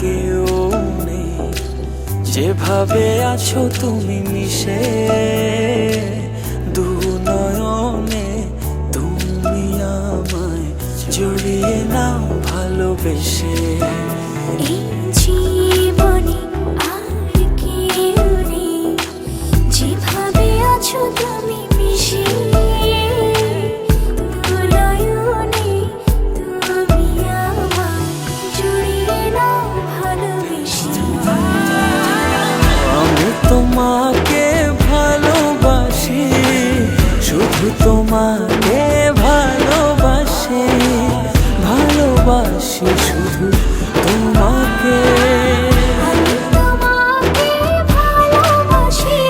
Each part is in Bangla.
কেউ নেই, যেভাবে আছো তুমি মিশে দু নয়নে, তুমি আমায় জড়িয়ে নাও ভালোবেসে। এই জীবনে আর কেউ নেই, যেভাবে আছো তুমি মিশে দু নয়নে, তুমি আমায় জড়িয়ে নাও ভালোবেসে। আমি তোমাকে ভালোবাসি, শুধু তোমাকে ভালোবাসি, ভালোবাসি শুধু তোমাকে। আমি তোমাকে ভালোবাসি,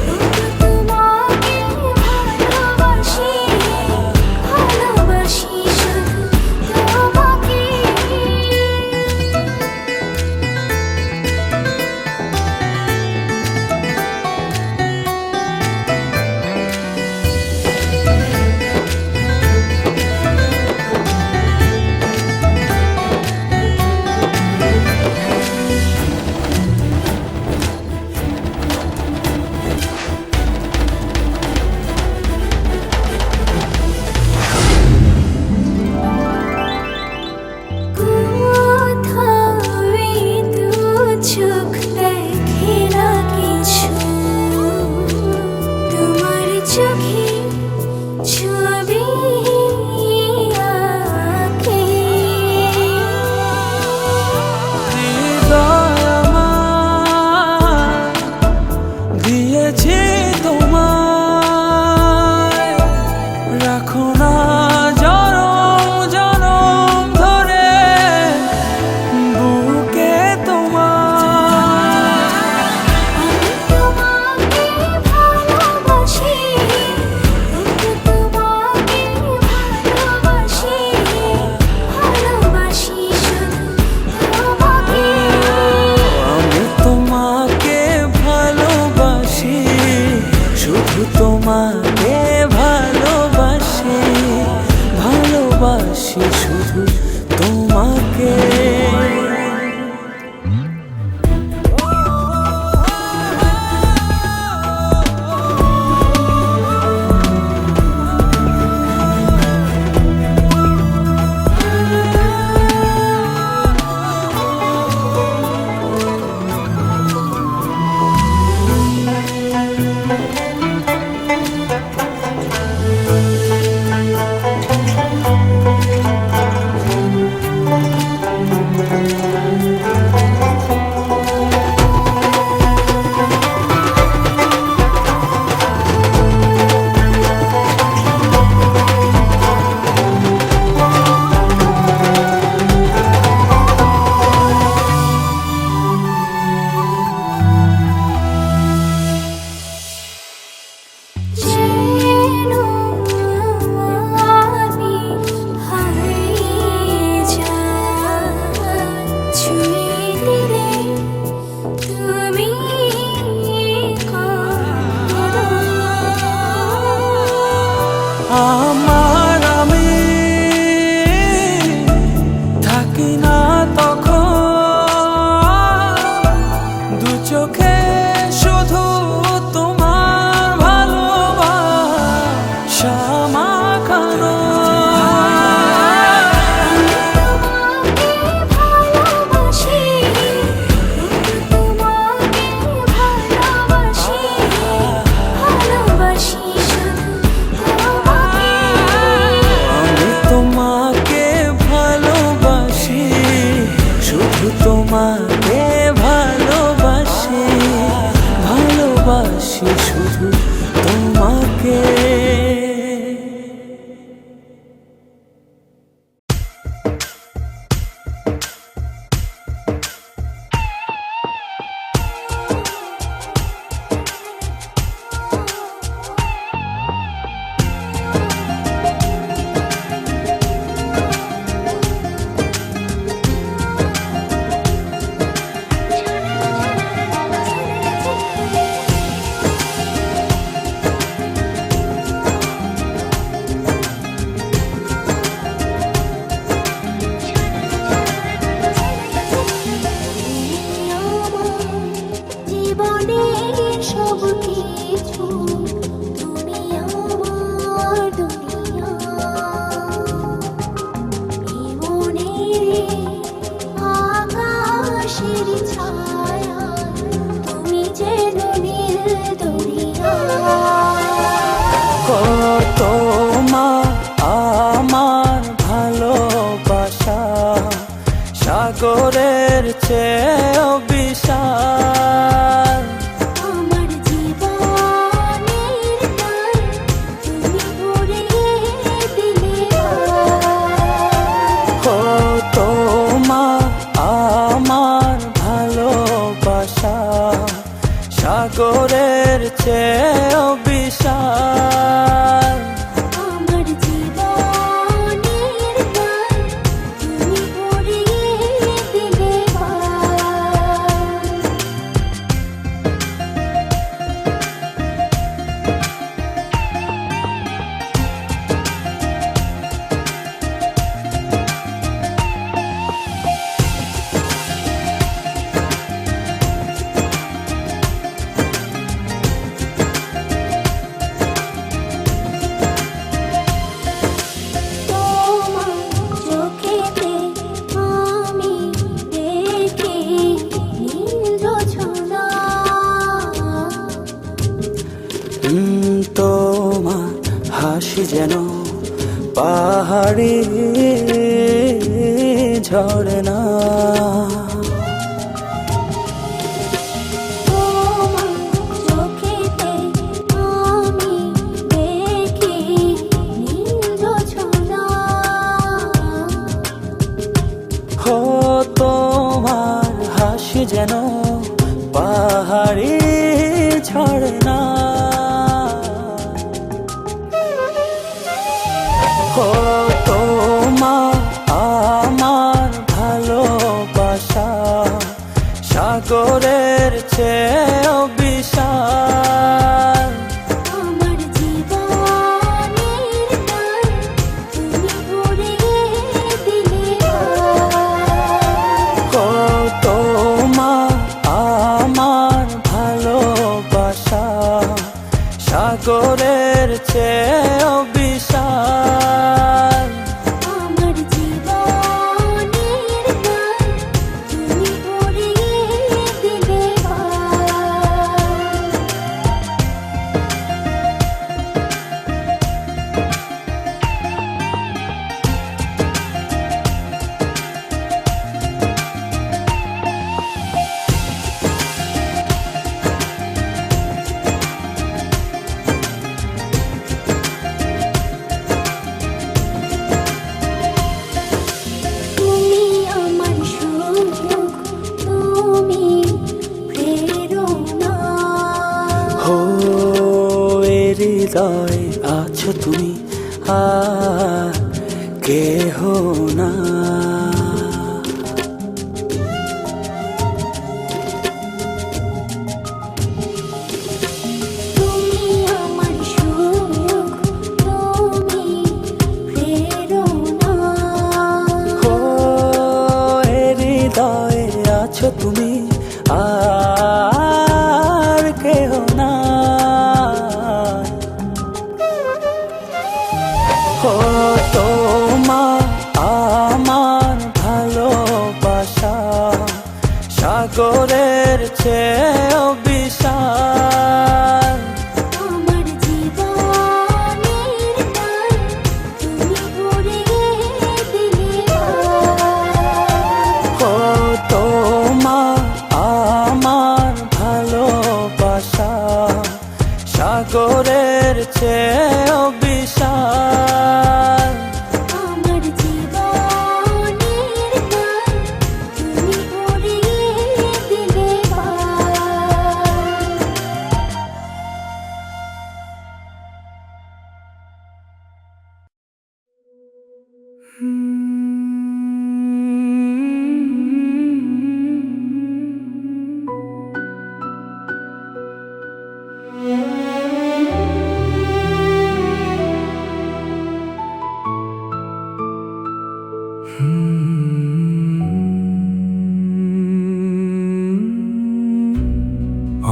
শুধু তোমাকে ভালোবাসি, ভালোবাসি শুধু তোমাকে। চোখ দেখে না কিছু, তোমার চোখে ছবি আঁকে। হৃদয় আমার দিয়েছি তোমায়, রাখো না জনম জনম ধরে বুকে তোমার। আমি তোমাকে ভালোবাসি, শুধু তোমাকে ভালোবাসি, ভালোবাসি শুধু তোমাকে। আমি তোমাকে ভালোবাসি, শুধু তোমাকে ভালোবাসি, ভালোবাসি শুধু তোমাকে। যেন আমি হারিয়ে যাই, ছুঁয়ে দিলে তুমি কাঁদো। আমার আমি থাকি না তখন, দু চোখে শুধু তোমার ভালোবাসা মাখানো। তোমাকে ভালোবাসি, শুধু তোমাকে ভালোবাসি, ভালোবাসি শুধু তোমাকে। আমি তোমাকে ভালোবাসি, শুধু তোমাকে ভালোবাসি, ভালোবাসি শুধু তোমাকে। জীবনের সব কিছু, তুমি আমার দুনিয়া। এই মনের আকাশের ছায়া, তুমি যেন নীল দরিয়া। কত মা আমার ভালোবাসা, সাগরের চেয়েও বিশাল। আমার জীবনের গান তুমি ভরিয়ে দিলে কত মা আমার ভালোবাসা, সাগরের চেয়েও বিশাল। আমার জীবনের গান তুমি ভরিয়ে দিলে তোমার চোখেতে আমি দেখি নীল জোছনা। তোমার হাসি যেন পাহাড়ি ঝরনা। তোমার চোখেতে আমি দেখি নীল জোছনা। হো তোমার হাসি যেন পাহাড়ি ঝরনা। হো তোমার আমার ভালোবাসা, সাগরের চেয়েও বিশাল। আমার জীবনের গান তুমি ভরিয়ে দিলে কত মা আমার ভালোবাসা, সাগরের চেয়েও বিশাল। আমার জীবনের গান তুমি ভরিয়ে দিলে তুমি আমার সুখ, তুমি প্রেরণা। হো এ হৃদয় আছো তুমি, আর কেহ না। তুমি আমার সুখ, তুমি প্রেরণা। হো এ হৃদয় আছো তুমি, আর কেহ না। হো তোমার আমার ভালোবাসা, সাগরের চেয়েও বিশাল। আমার জীবনের গান তুমি ভরিয়ে দিলে হো তোমার আমার ভালোবাসা, সাগরের চেয়েও বিশাল। আমার জীবনের গান তুমি ভরিয়ে দিলে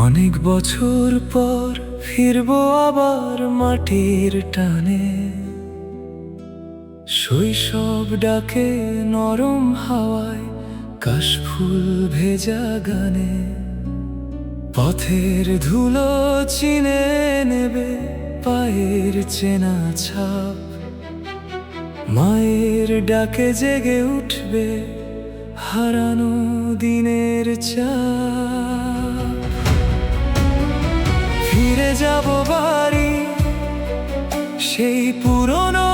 অনেক বছর পর ফিরবো আবার মাটির টানে, শৈশব ডাকে নরম হাওয়ায়, কাশফুল ভেজা গানে। পথের ধুলো চিনে নেবে পায়ের চেনা ছাপ, মায়ের ডাকে জেগে উঠবে হারানো দিনের চাপ। ফিরে যাব বাড়ি সেই পুরনো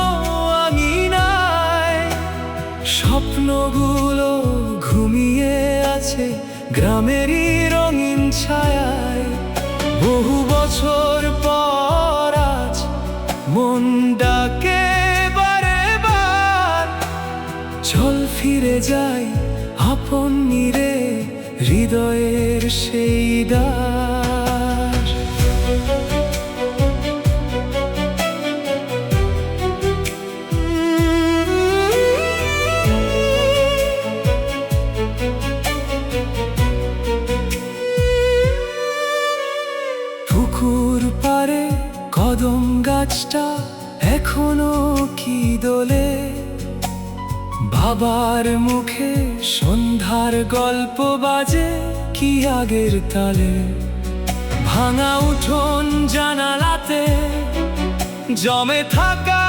আঙিনায়, স্বপ্নগুলো ঘুমিয়ে আছে গ্রামেরই রঙিন ছায়ায়। বহু বছর পর আজ মন ডাকে বারে বার, চল ফিরে যাই আপন নিরে হৃদয়ের সেই দ্বার। পুকুর পারে কদম গাছটা এখনো কি দোলে, বাবার মুখে সন্ধ্যার গল্প বাজে কি আগের তালে। ভাঙা উঠোন জানালাতে জমে থাকা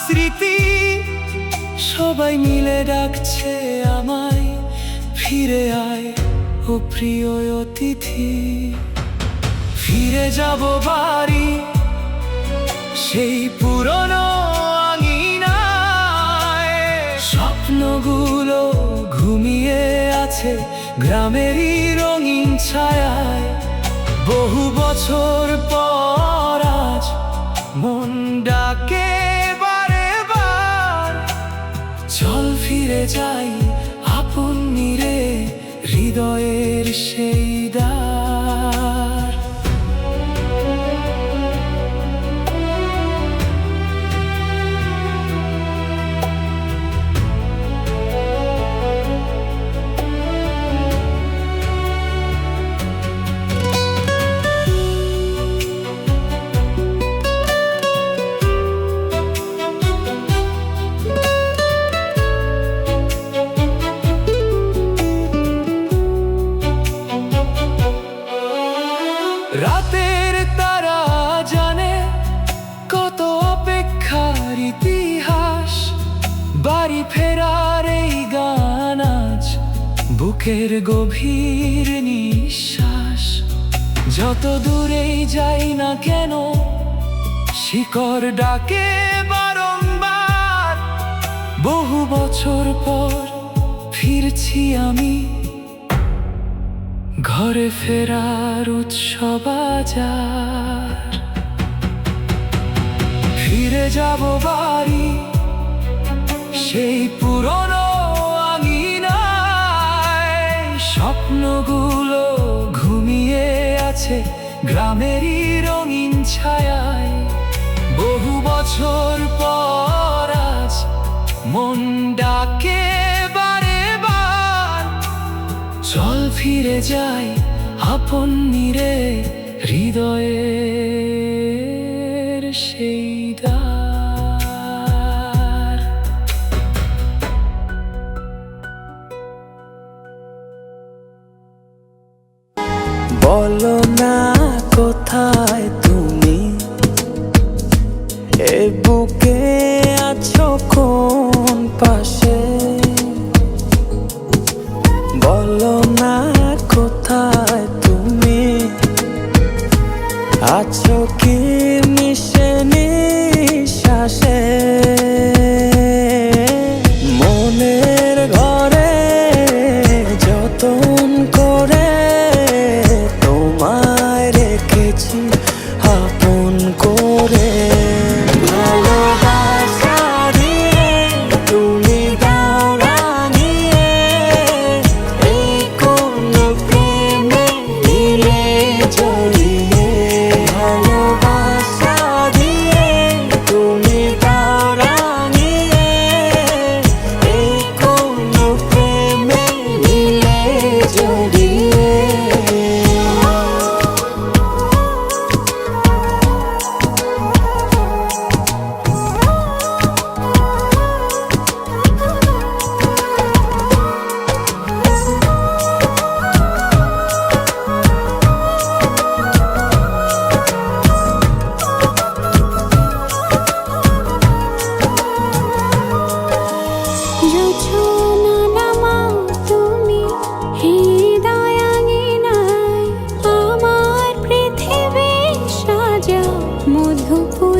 স্মৃতি, সবাই মিলে ডাকছে আমায় ফিরে আয় ও প্রিয় অতিথি। ফিরে যাব বাড়ি সেই পুরনো আঙিনায়, স্বপ্নগুলো ঘুমিয়ে আছে গ্রামেরই রঙিন ছায়ায়। বহু বছর পর আজ মন ডাকে বারে বার, চল ফিরে যাই আপন নিরে হৃদয়ের সেই দ্বার। রাতের তারা জানে কত অপেক্ষার ইতিহাস, বাড়ি ফেরার এই গান আজ বুকের গভীর নিঃশ্বাস। যত দূরেই যাই না কেন শিকড় ডাকে বারংবার, বহু বছর পর ফিরছি আমি ঘরে ফেরার উৎসব আজ আর। ফিরে যাব বাড়ি সেই পুরনো আঙিনায়, স্বপ্নগুলো ঘুমিয়ে আছে গ্রামেরই রঙিন ছায়ায়। বহু বছর পর আজ মন ডাকে বারে বার, চল ফিরে যাই আপন নিরে হৃদয়ের সেই দ্বার। বলো না কোথায় তুমি, এ বুকে আছো কোন পাশে। বলো না কোথায় তুমি, আছো কি মিশে নিঃশ্বাসে। মনের ঘরে যতন করে তোমায় রেখেছি আপন করে। ভালোবাসা দিয়ে তুমি দাও রাঙিয়ে, এই কোন প্রেমে দিলে জড়িয়ে। ভালোবাসা দিয়ে তুমি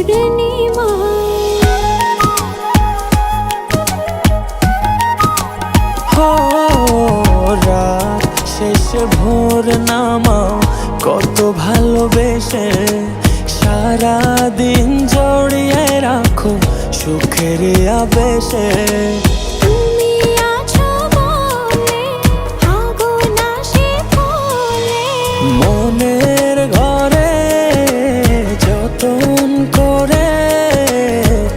পূর্ণিমা হো রাত শেষে ভোর নামাও কত ভালোবেসে সারা দিন জড়িয়ে রাখো সুখের আবেশে তুমি আছো বলে আগুন আসে ফলে মনের ঘরে যতন করে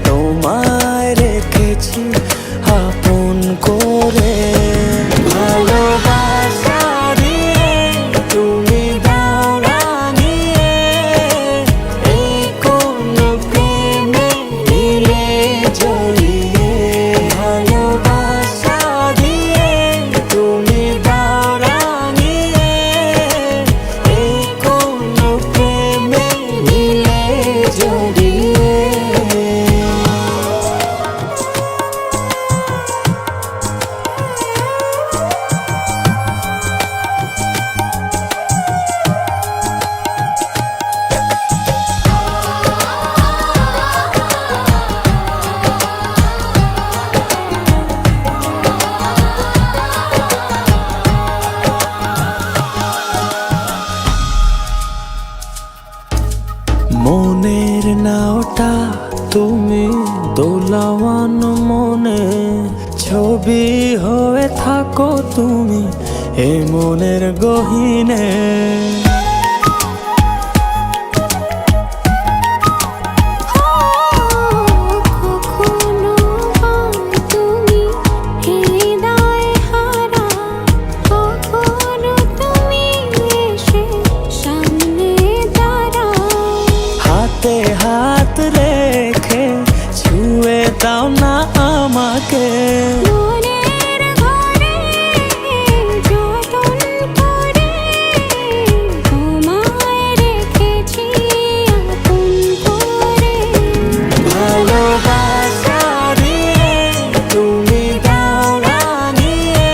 তোমায় রেখেছি আপন করে ভালোবাসা দিয়ে তুমি দাও রাঙিয়ে এই কোন প্রেমে নিলে জড়িয়ে ভালোবাসা দিয়ে তুমি দাও রাঙিয়ে এই কোন প্রেমে নিলে জড়িয়ে মনের নাওটা তুমি দোলাওয়ান মনে ছবি হয়ে থাকো তুমি এ মনের গহীনে কখনো তুমি হৃদয় হারা কখনো তুমি এসে সামনে দাঁড়াও হাতে হাত রেখে ছুঁয়ে দাও না আমাকে মনের ঘরে যতন করে তোমায় রেখেছি আপন করে ভালোবাসা দিয়ে তুমি দাও রাঙিয়ে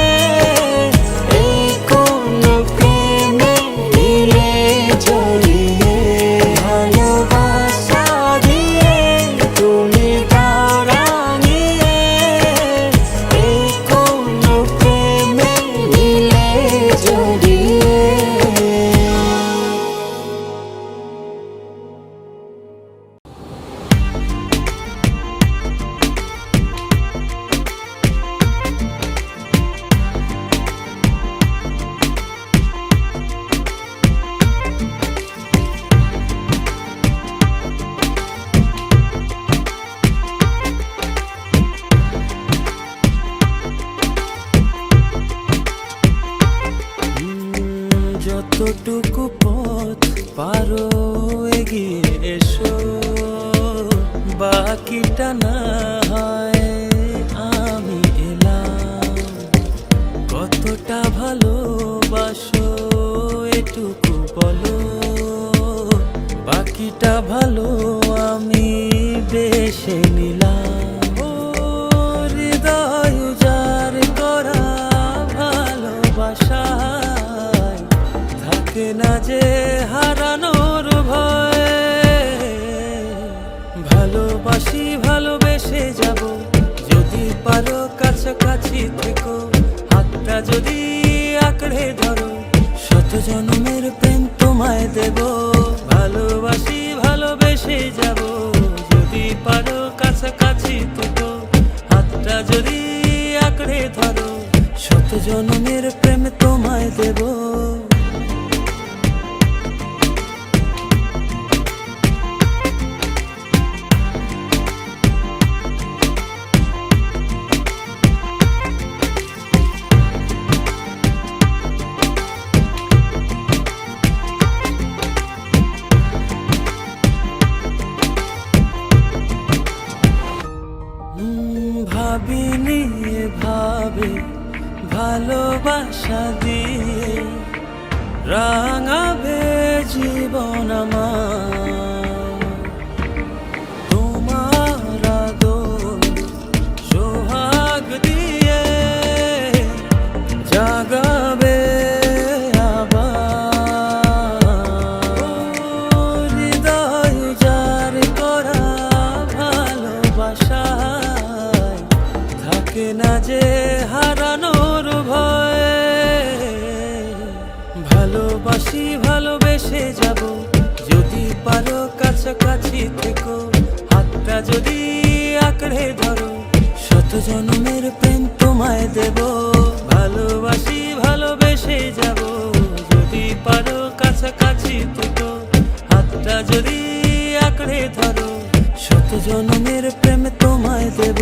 এই কোন প্রেমে নিলে জড়িয়ে ভালোবাসা দিয়ে তুমি দাও রাঙিয়ে এই কোন প্রেমে নিলে জড়িয়ে যতটুকু পথ পারো এগিয়ে এসো বাকিটা না হয় আমি এলাম কতটা ভালোবাসো এটুকু বলো বাকিটা ভালো আমি বেশে নিলাম ও হৃদয় উজাড় করা ভালোবাসায় থাকে না যে হারানোর ভয় ভালোবাসি ভালোবেসে যাব যদি পারো কাছাকাছি থেকো হাতটা যদি আঁকড়ে ধরো শত জন্মের প্রেম তোমায় দেব ভালোবাসি ভালোবেসে যাব যদি পারো কাছাকাছি থেকো হাতটা যদি আঁকড়ে ধরো শত জন্মের প্রেম তোমায় দেব ভাবিনি ভাবে ভালোবাসা দিয়ে রাঙাবে জীবন আমার তোমার আদর সোহাগ দিয়ে জাগাবে আবার হৃদয় উজাড় করা ভালোবেসে যাব, যদি পারো কাছাকাছি থেকো, হাতটা যদি আঁকড়ে ধরো, শত জন্মের প্রেম তোমায় দেব। ভালোবাসি ভালোবেসে যাব, যদি পারো কাছাকাছি থেকো, হাতটা যদি আঁকড়ে ধরো, শত জন্মের প্রেম তোমায় দেব।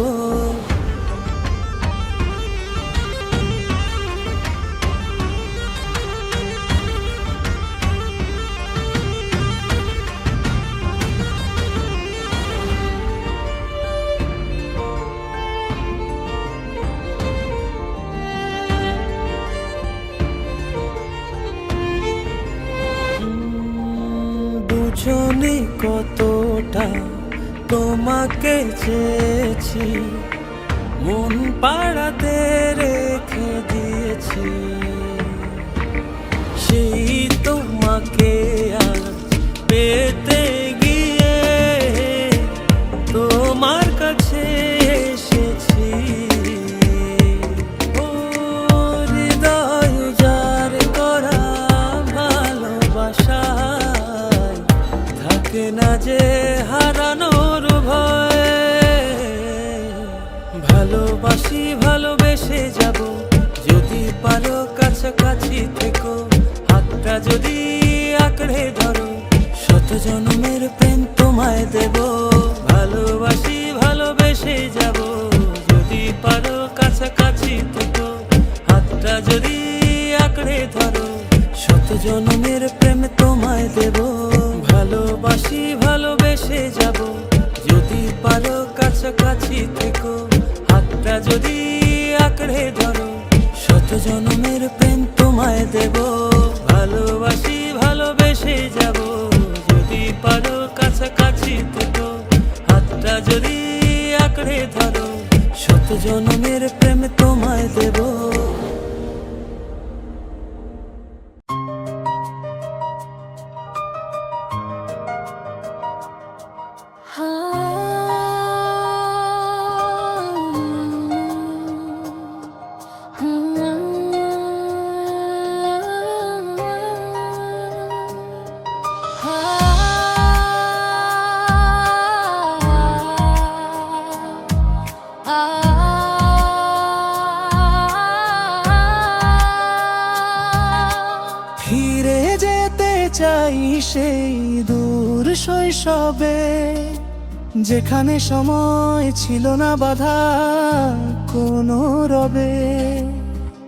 দুজনে কতটা তোমাকে চেয়েছি, মন পাড়াতে রেখে দিয়েছি, সেই তোমাকে আজ পেতে গিয়ে তোমার কাছে এসেছি। ও হৃদয় যার করা ভালোবাসা, থাকে না যে হারানোর ভয়। ভালোবাসি ভালোবেসে যাব, যদি পারো কাছাকাছি থেকো, হাতটা যদি আঁকড়ে ধরো, শত জন্মের প্রেম তোমায় দেব। ভালোবাসি ভালোবেসে যাব, যদি পারো কাছাকাছি থেকো, হাতটা যদি আঁকড়ে ধরো, শত জন্মের প্রেম তোমায় দেব। ভালোবাসি ভালোবেসে যাব, যদি পারো কাছাকাছি থেকো, হাতটা যদি আঁকড়ে ধরো, শত জন্মের প্রেম তোমায় দেব। ভালোবাসি ভালোবেসে যাব, যদি পারো কাছাকাছি থেকো, হাতটা যদি আঁকড়ে ধরো, শত জন্মের প্রেম তোমায় দেব। ফিরে যেতে চাই সেই দূর শৈশবে, যেখানে সময় ছিল না বাধা কোনো রবে।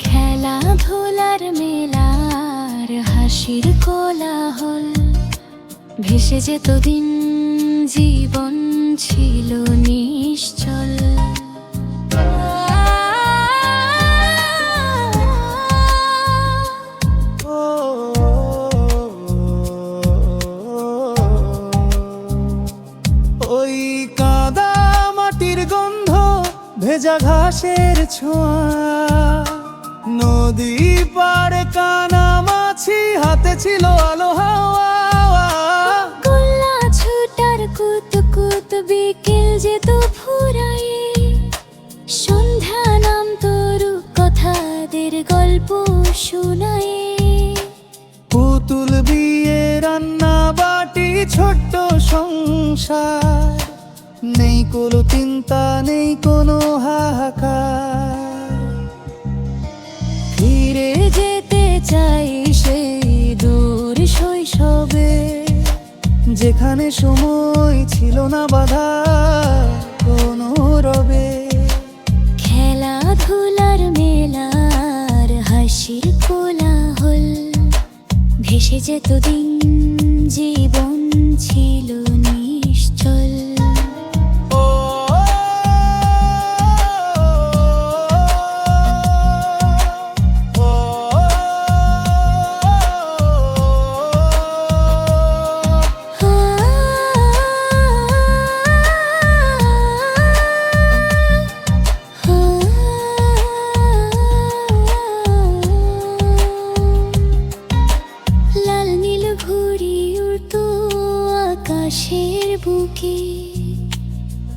খেলাধুলার মেলার হাসির কোলাহল, ভেসে যেত দিন, জীবন ছিল নিশ্চল। ওই কাদা মাটির গন্ধ, ভেজা ঘাসের ছোঁয়া, নদী পাড়ে কানামাছি, হাতে ছিল আলো হাওয়া। গোল্লা ছুটার কুত কুত, বিকেল যেত ফুরায়ে, সন্ধ্যা নাম তরু কথাদের গল্প শোনায়ে। পুতুল বিয়ে, রান্না বাটি, ছোট্ট সংসার, নেই কোনো চিন্তা, নেই কোনো হাহাকার। ফিরে যেতে চাই সেই দূর শৈশবে, যেখানে সময় ছিল না বাধা কোনো রবে। খেলাধুলার মেলার হাসির কোলাহল, ভেসে যেত দিন, জীবন ছিল নিশ্চল। লাল নীল ঘুড়ি উড়তো আকাশের বুকে,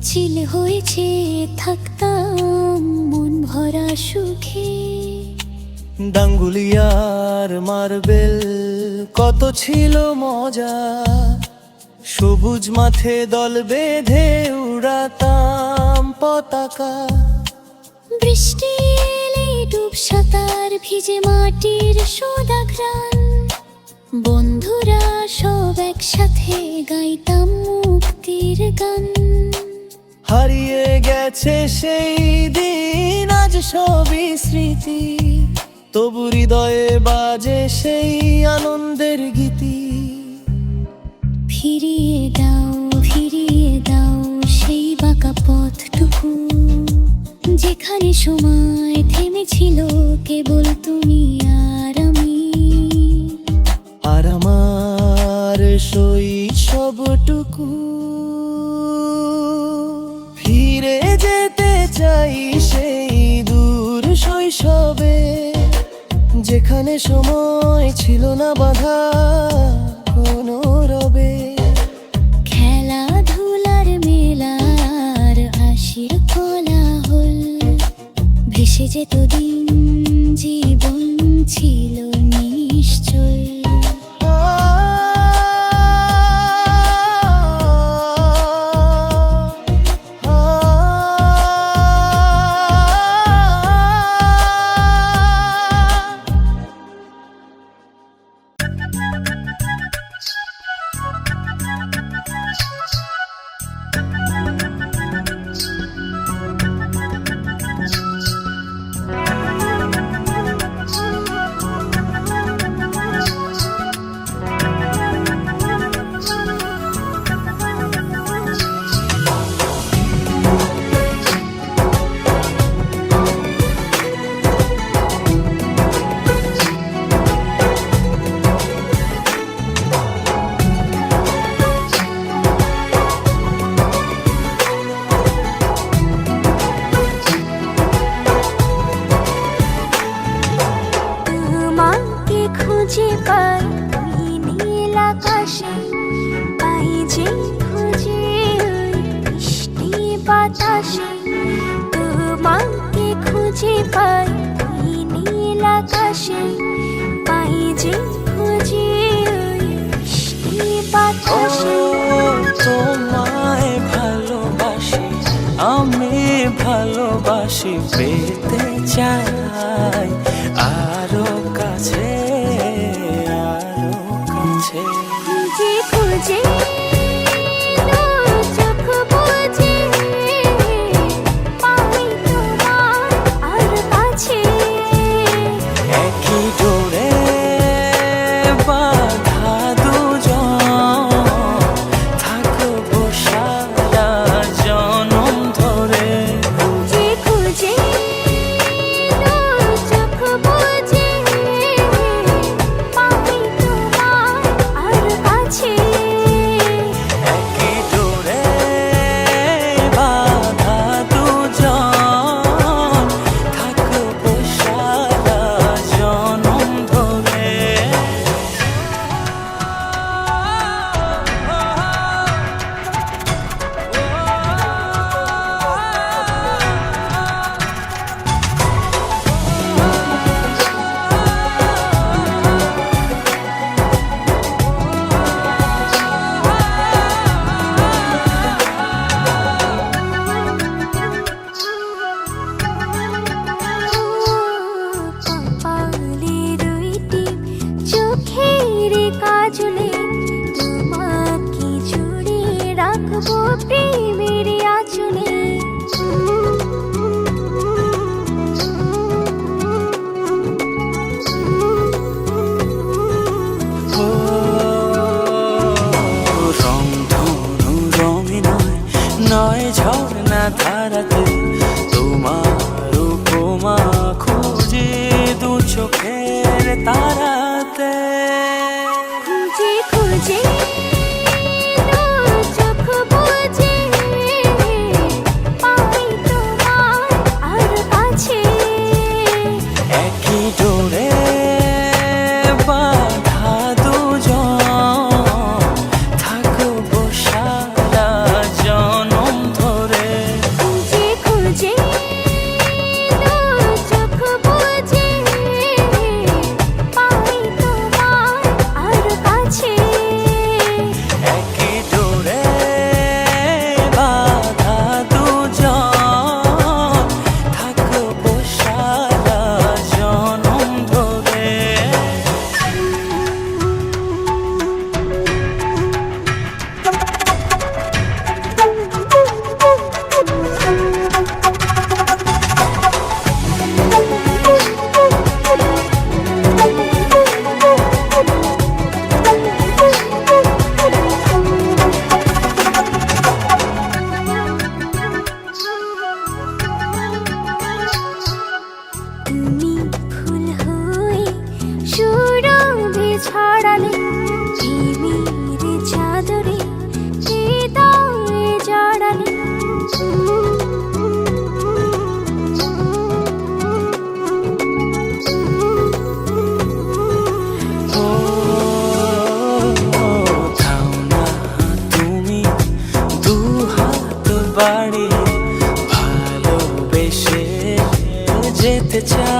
চিল হয়েছে থাকতাম মন ভরা সুখে। ডাঙ্গুলিয়ার মার্বেল কত ছিল মজা, সবুজ মাঠে দল বেঁধে উড়াতাম পতাকা। বৃষ্টি এলে ডুব সাঁতার ভিজে মাটির সোদা ঘ্রাণ, বন্ধুরা সব একসাথে গাইতাম মুক্তির গান। হারিয়ে গেছে সেই দিন, আজ সবই স্মৃতি, তবু হৃদয়ে বাজে সেই আনন্দের গীতি। ফিরিয়ে দাও সেই বাঁকা পথটুকু, যেখানে সময় থেমেছিল কেবল তুমি আর আমি। আর আমার শৈশবটুকু ফিরে যেতে চাই সেই দূর শৈশবে, যেখানে সময় ছিল না বাধা কোনো রবে। খেলাধুলার মেলার হাসির কোলাহল, ভেসে যেত দিন, জীবন ছিল নিশ্চল। খুঁজে পাই নীল আকাশে, পাই যে খুঁজে মিষ্টি বাতাসে। তোমাকে খুঁজে পাই নীল আকাশে, পাই যে খুঁজে মিষ্টি বাতাসে। তোমায় ভালোবাসি, আমি ভালোবাসি, পেতে চাই আরো কাছে, আরো কাছে। খুঁজে খুঁজে চোখ বুজে পাই তোমার আর কাছে। একই ডোরে বাঁধা দুজন, থাকবো সারা জনম ধরে। খুঁজে খুঁজে চোখ বুজে পাই তোমার আর কাছে।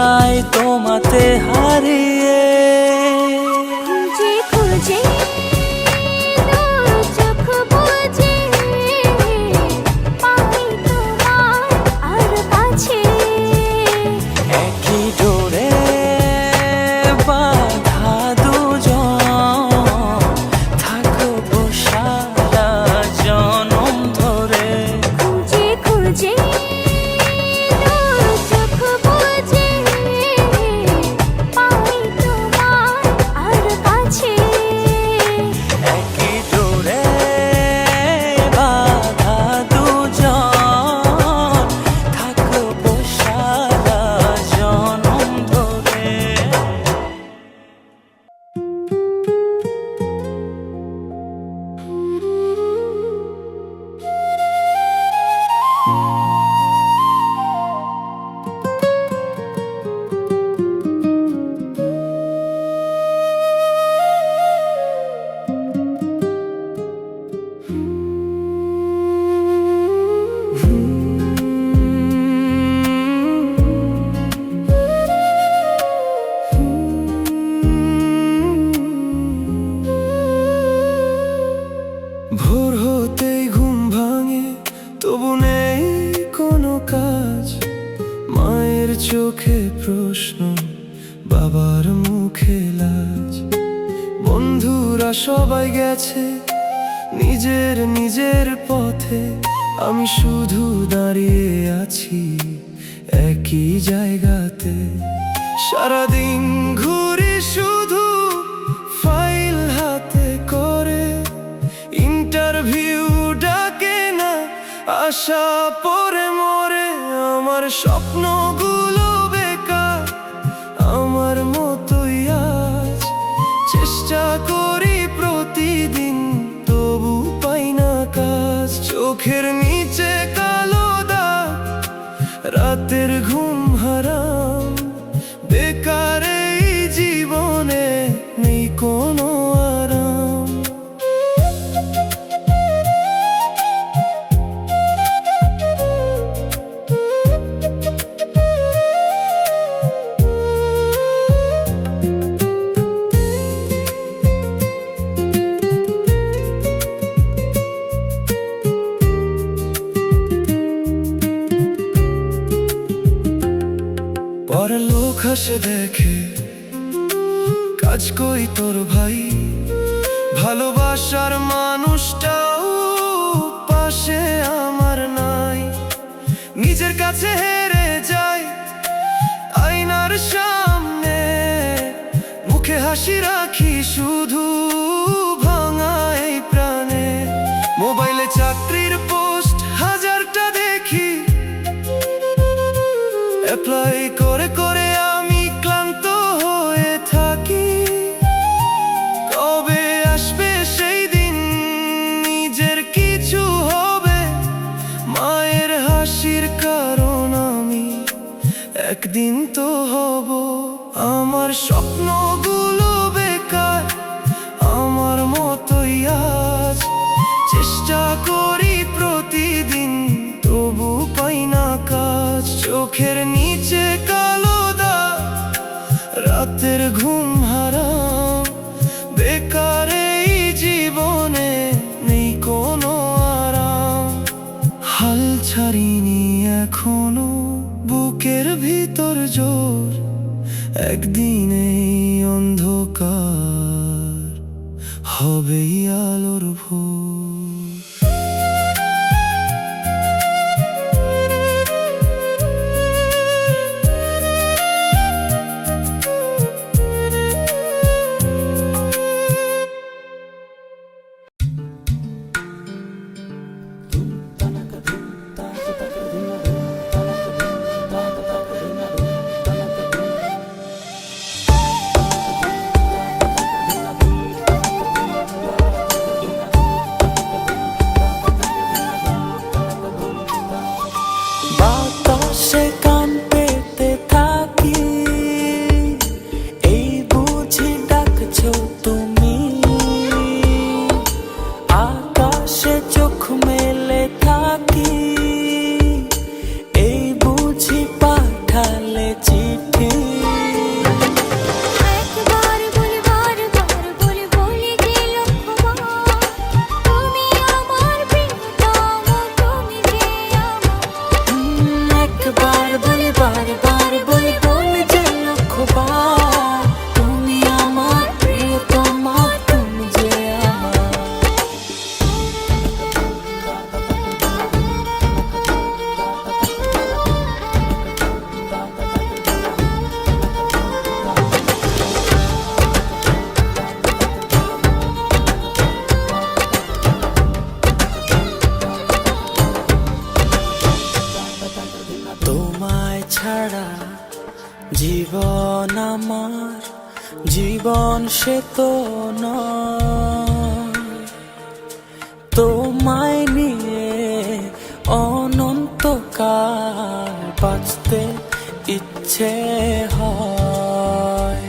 পাই তোমাতে হারিয়ে। খুঁজে খুঁজে দু চোখ বুজে পাই তোমার আর কাছে। একই ডোরে বাঁধা দুজন থাকবো সারা জনম ধরে। খুঁজে খুঁজে দু চোখ বুজে পাই তোমার আর কাছে। একই ডোরে বাঁধা দুজন থাকবো সারা জনম ধরে। ভোর হতেই ঘুম ভাঙে, তবু নেই কোনো কাজ। মায়ের চোখে প্রশ্ন, বাবার মুখে লাজ। বন্ধুরা সবাই গেছে নিজের নিজের পথে, আমি শুধু দাঁড়িয়ে আছি একই জায়গাতে। সারাদিন ঘুরি শুধু ফাইল হাতে করে, ইন্টারভিউ ডাকে না, আশা পরে মরে। আমার স্বপ্নগুলো বেকার, আমার মতোই আজ। চেষ্টা করি প্রতিদিন, তবু পাই না কাজ। চোখের নিচে কালো দাগ, রাতের ঘুম হারাম। বেকার এই জীবনে নেই কোনো আরাম। পরের লোক হাসে দেখে, কাজ কই তোর ভাই? ভালোবাসার মানুষটাও পাশে আমার নাই। নিজের কাছে হেরে যাই আয়নার সামনে, মুখে হাসি রাখি শুধু ভাঙা এই প্রাণে। মোবাইলে চাকরির পোস্ট হাজারটা দেখি, অ্যাপ্লাই করে করে আমি ক্লান্ত হয়ে থাকি। কবে আসবে সেই দিন নিজের কিছু হবে? মায়ের হাসির কারণ আমি একদিন তো হব। আমার স্বপ্নগুলো বেকার, আমার মতোই আজ। চেষ্টা করি প্রতিদিন, তবু পাই না কাজ। চোখের নিচে কালো দাগ, রাতের ঘুম হারাম। বেকার এই জীবনে নেই কোনো আরাম। হাল ছাড়িনি এখনো, বুকের ভিতর জোর। একদিন এই অন্ধকার হবেই আলোর ভোর। জীবন আমার জীবন সে তো নয়, তোমায় নিয়ে অনন্তকাল বাঁচতে ইচ্ছে হয়।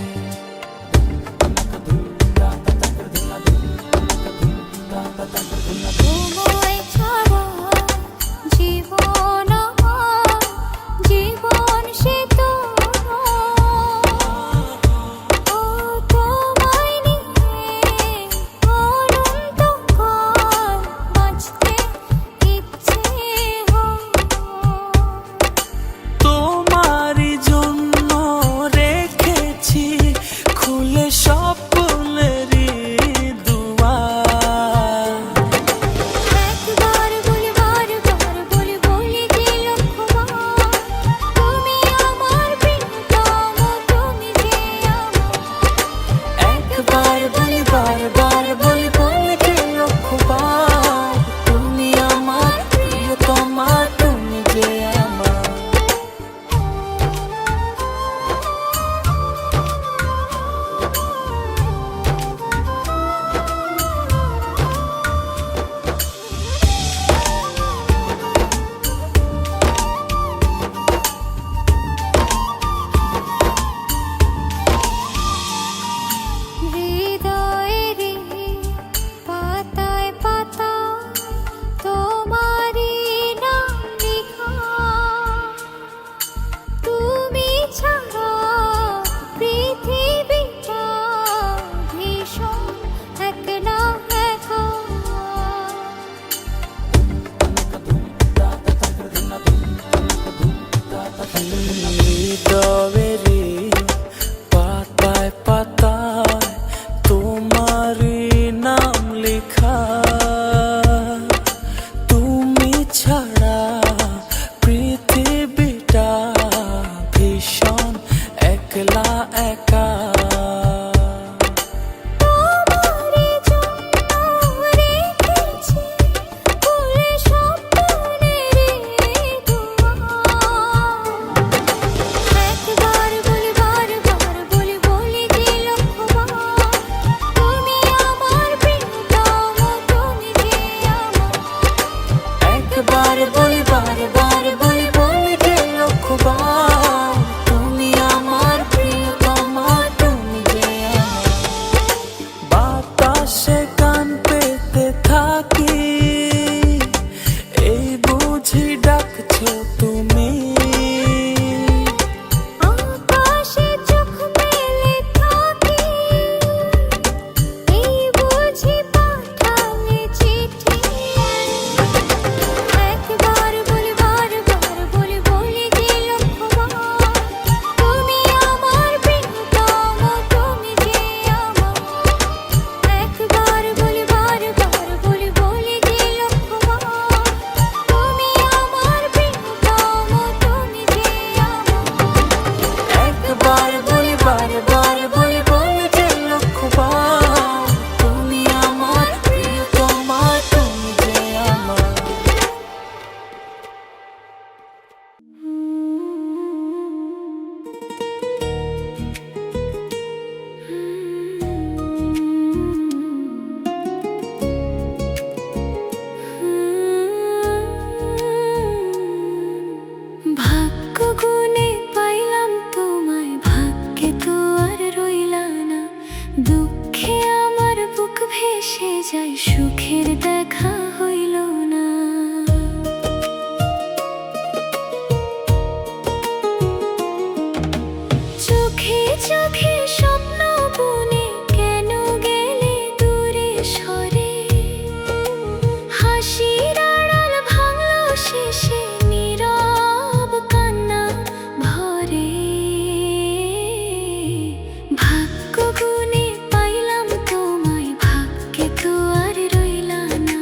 তোমায় ছাড়া জীবন আমার জীবন সে তো ও তোমায় নিয়ে অনন্তকাল বাঁচতে ইচ্ছে হয়। তোমারই জন্য রেখেছি খুলে স্বপ্নেরই দুয়ার। একবার বলি বারবার বলি বলি যে লক্ষ্যবার তুমি আমার প্রিয়তম তুমি যে আমার। একবার বলি বারবার বলি বলি যে লক্ষ্যবার তুমি আমার প্রিয়তমা তুমি যে আমার। হৃদয়েরই পাতায় পাতায় তোমারই নাম লেখা, তুমি ছাড়া পৃথিবীটা ভীষণ একলা একা। হৃদয়েরই পাতায় পাতায় তোমারই নাম লেখা, তুমি ছাড়া পৃথিবীটা ভীষণ একলা একা। তোমারই জন্য রেখেছি খুলে স্বপ্নেরই দুয়ার। একবার বলি বারবার বলি বলি যে লক্ষ্যবার তুমি আমার প্রিয়তম তুমি যে আমার। একবার বলি বারবার বলি বলি যে লক্ষ্যবার তুমি আমার প্রিয়তমা তুমি যে আমার। বাতাসে গান পেতে থাকি এই বুঝি ডাকছো তুমি। আকাশে চোখ মেলে থাকি এই বুঝি পাঠালে চিঠি। একবার বলি বারবার বলি বলি যে লক্ষ্যবার তুমি আমার প্রিয়তম তুমি যে আমার। একবার বলি বারবার বলি বলি যে লক্ষ্যবার তুমি আমার প্রিয়তম তুমি যে আমার। একবার বলি বারবার বলি বলি যে লক্ষ্যবার তুমি আমার প্রিয়তমা তুমি যে আমার। ভাগ্য গুণে পাইলাম তোমায় ভাগ্যে তো আর রইলা না, দুঃখে আমার বুক ভেসে যায় সুখের দেখা হইল না। চোখে চোখে স্বপ্ন বুনে কেন গেলে দূরে সরে, হাসির আড়াল ভাঙলো শেষে নীরব কান্না ভরে। ভাগ্য গুণে পাইলাম তোমায় ভাগ্যে তো আর রইলা না,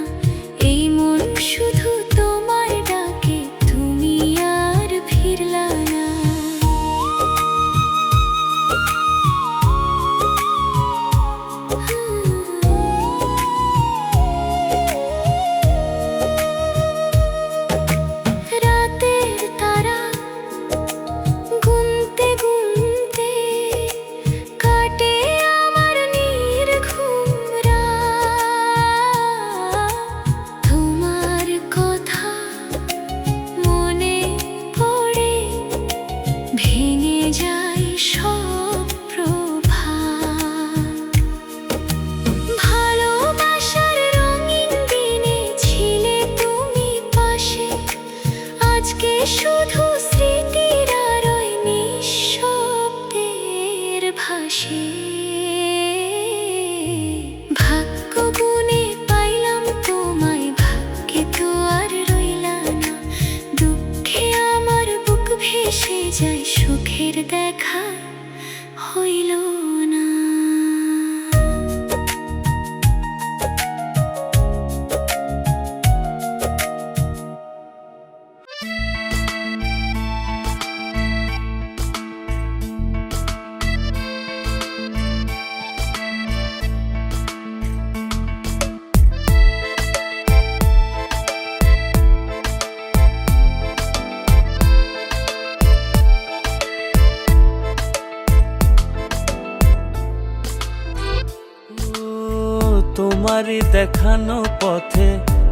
তোমারই দেখানো পথে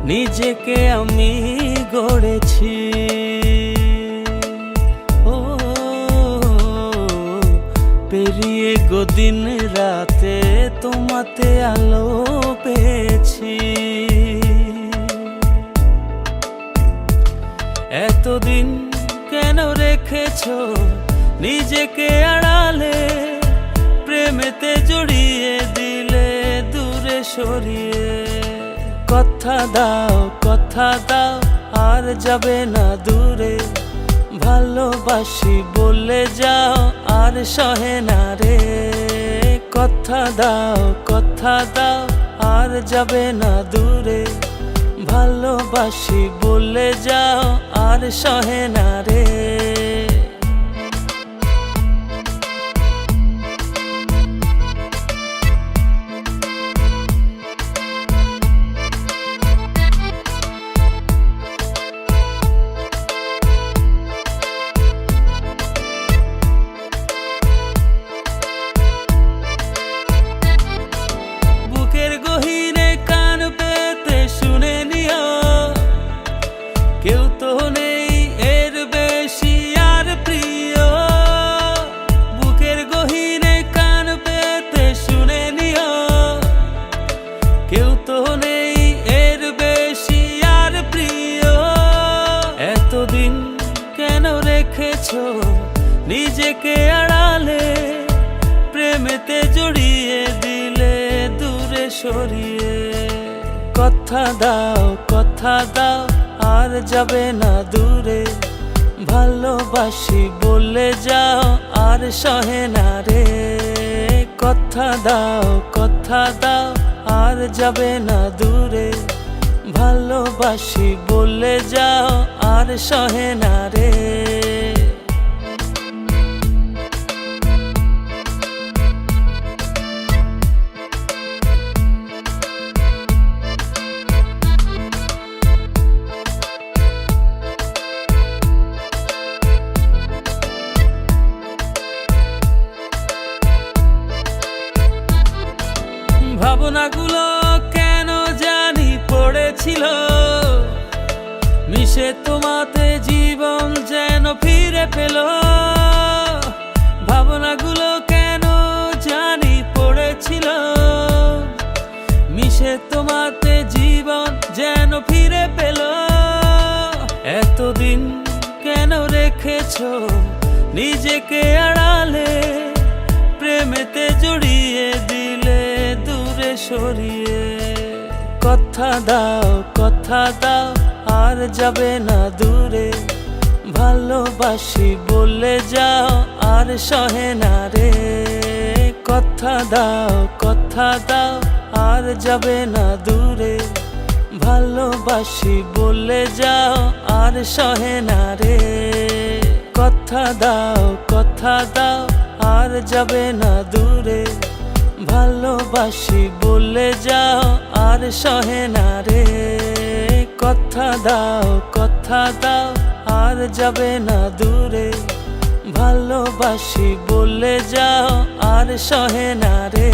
নিজেকে আমি গড়েছি। ও পেরিয়ে গদিন রাতে তোমাতে আলো পেয়েছি। এতদিন কেন রেখেছো নিজেকে আড়ালে, প্রেমেতে জড়িয়ে দিলে দূরে সরিয়ে। কথা দাও আর যাবে না দূরে, ভালোবাসি বলে যাও আর সহে না রে। কথা দাও আর যাবে না দূরে, ভালোবাসি বলে যাও আর সহে না রে। বুকের গহীনে কান পেতে শুনে নিও, কেউ তো নেই এর বেশি আর প্রিয়। বুকের গহীনে কান পেতে শুনে নিও, কেউ তো নেই এর বেশি আর প্রিয়। এতদিন কেন রেখেছো নিজেকে আড়ালে, প্রেমেতে জড়িয়ে দিলে দূরে সরিয়ে। কথা দাও আর যাবে না দূরে, ভালোবাসি বলে যাও আর সহে না রে। কথা দাও আর যাবে না দূরে, ভালোবাসি বলে যাও আর সহে না রে। ভাবনাগুলো কেন জানি পড়েছিল, মিশে তোমাতে জীবন যেন ফিরে পেল। ভাবনাগুলো কেন জানি পড়েছিল, মিশে তোমাতে জীবন যেন ফিরে পেল। এতদিন কেন রেখেছো নিজেকে আড়ালে, প্রেমেতে জড়িয়ে দিলে দূরে সরিয়ে। কথা দাও আর যাবে না দূরে, ভালোবাসি বলে যাও আর সহে না রে। কথা দাও আর যাবে না দূরে, ভালোবাসি বলে যাও আর সহে না রে। কথা দাও আর যাবে না দূরে, ভালোবাসি বলে যাও আর সহে না রে। কথা দাও আর যাবে না দূরে, ভালোবাসি বলে যাও আর সহে না রে।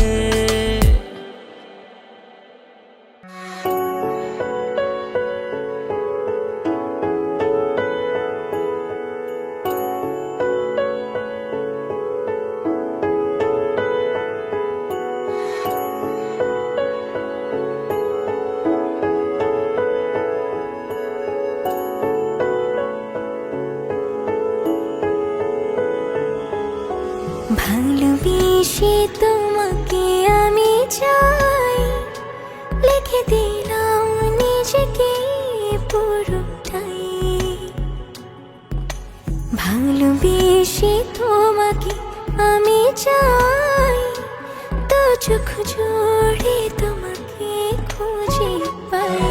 ভালোবেসে তোমাকে আমি চাই, লিখে দিলাম নিজেকে পুরোটাই। ভালোবেসে তোমাকে আমি চাই, তো চোখ জোড়ে তোমাকে খুঁজে পাই।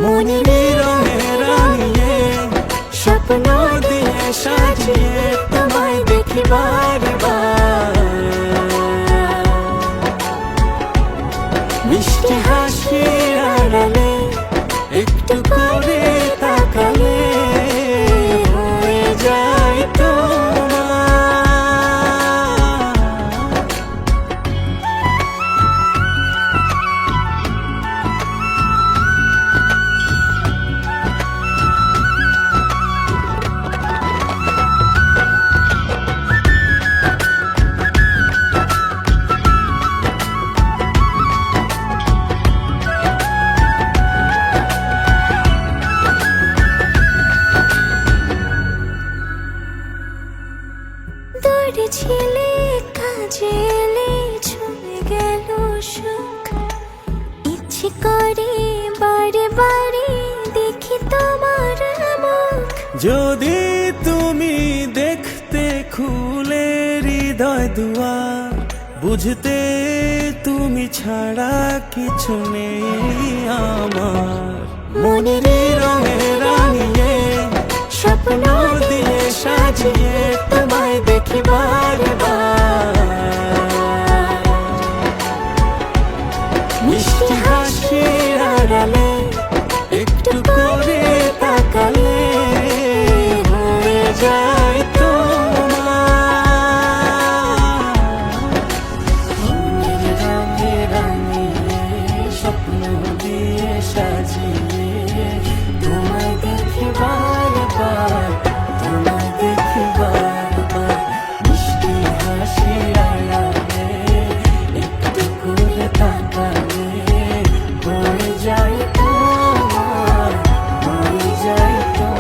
মনের রঙে রাঙিয়ে স্বপ্ন দিয়ে সাজিয়ে তোমায় দেখি বারবার। মিষ্টি হাসির আড়ালে একটু করে তাকালে হয়ে যায় তোমার। ইচ্ছে করে বারে বারে দেখি তোমার মুখ। যদি তুমি দেখতে খুলে হৃদয় দুয়ার, বুঝতে তুমি ছাড়া কিছু নেই আমার। মনের রঙে রাঙিয়ে স্বপ্ন দিয়ে সাজিয়ে তোমায় দেখি বারবার। মিষ্টি হাসির আড়ালে একটু করে তাকালে হয়ে যায় তোমার। মনের রঙে রাঙিয়ে স্বপ্ন দিয়ে সাজিয়ে তোমায় দেখি বারবার, তোমায় দেখি বারবার। মিষ্টি হাসির আড়ালে একটু করে তাকালে হয়ে যায় তোমার, হয়ে যায় তোমার।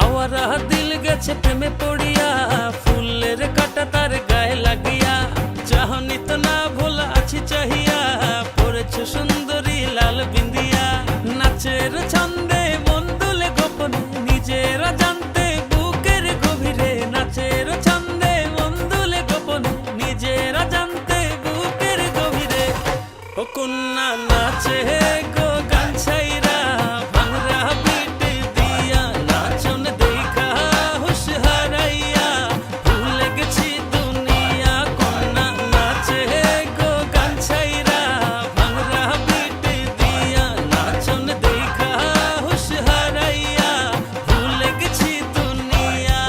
আওয়ারা দিল গেছে প্রেমে পড়িয়া, ফুলের কাটা তার গায়ে লাগিয়া। চাহনি তো না ভোলা আছি চাহিয়া, পড়েছ সুন্দরী লাল বিন্দিয়া। নাচের ছন্দে মন দুলে গোপনে নিজেরা জানতে বুকের গভীরে। নাচের ছন্দে মন দুলে গোপনে নিজেরা জানতে বুকের গভীরে। ও কন্যা নাচে গো গান ছাইরা, ভাঙরা বিট দিয়া নাচন দেখা হুশ হারাইয়া। ভুলে গেছি দুনিয়া কন্যা নাচে গো গান ছাইরা, ভাঙরা বিট দিয়া নাচন দেখা হুশ হারাইয়া। ভুলে গেছি দুনিয়া।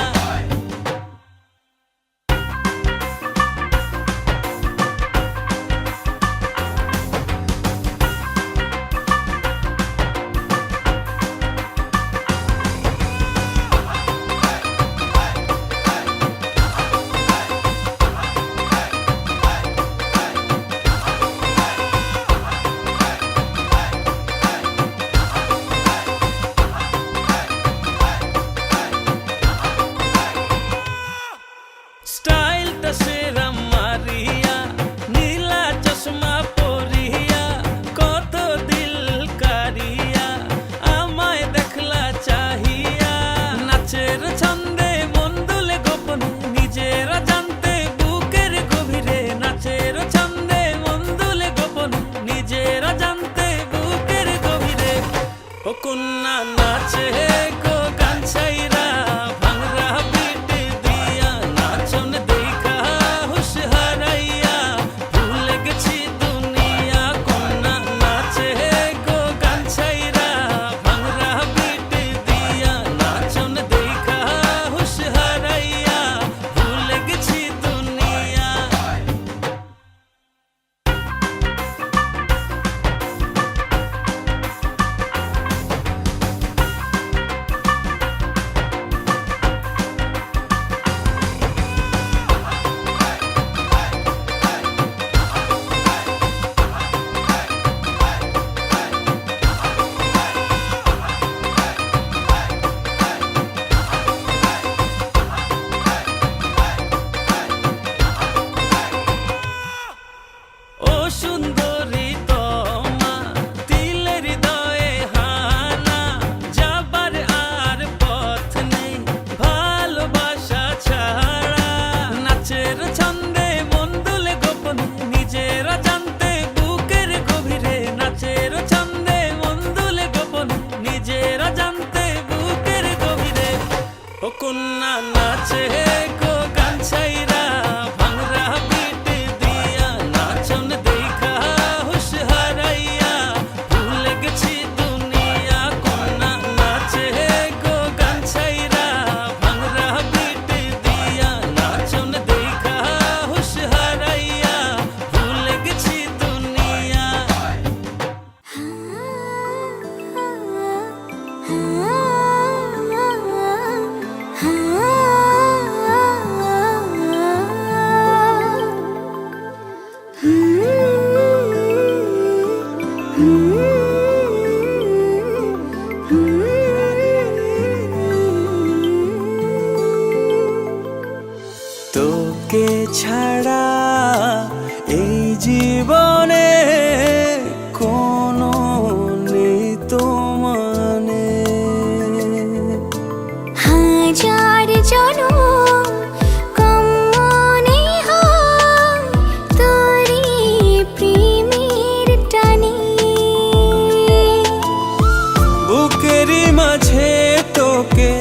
কন্যা নাচে গো গান ছাইরা ভাঙরা পিট দিয়া নাচন দেখা হুশ হারাইয়া ভুলে গেছি দুনিয়া কন্যা নাচে গো গান ছাইরা ভাঙরা পিট দিয়া নাচন দেখা হুশ হারাইয়া ভুলে গেছি দুনিয়া তোকে ছাড়া এই জীবনে কোনো নেই তো মানে হাজার জনম কম মনে হয় তোরি প্রেমের টানে বুকেরই মাঝে তোকে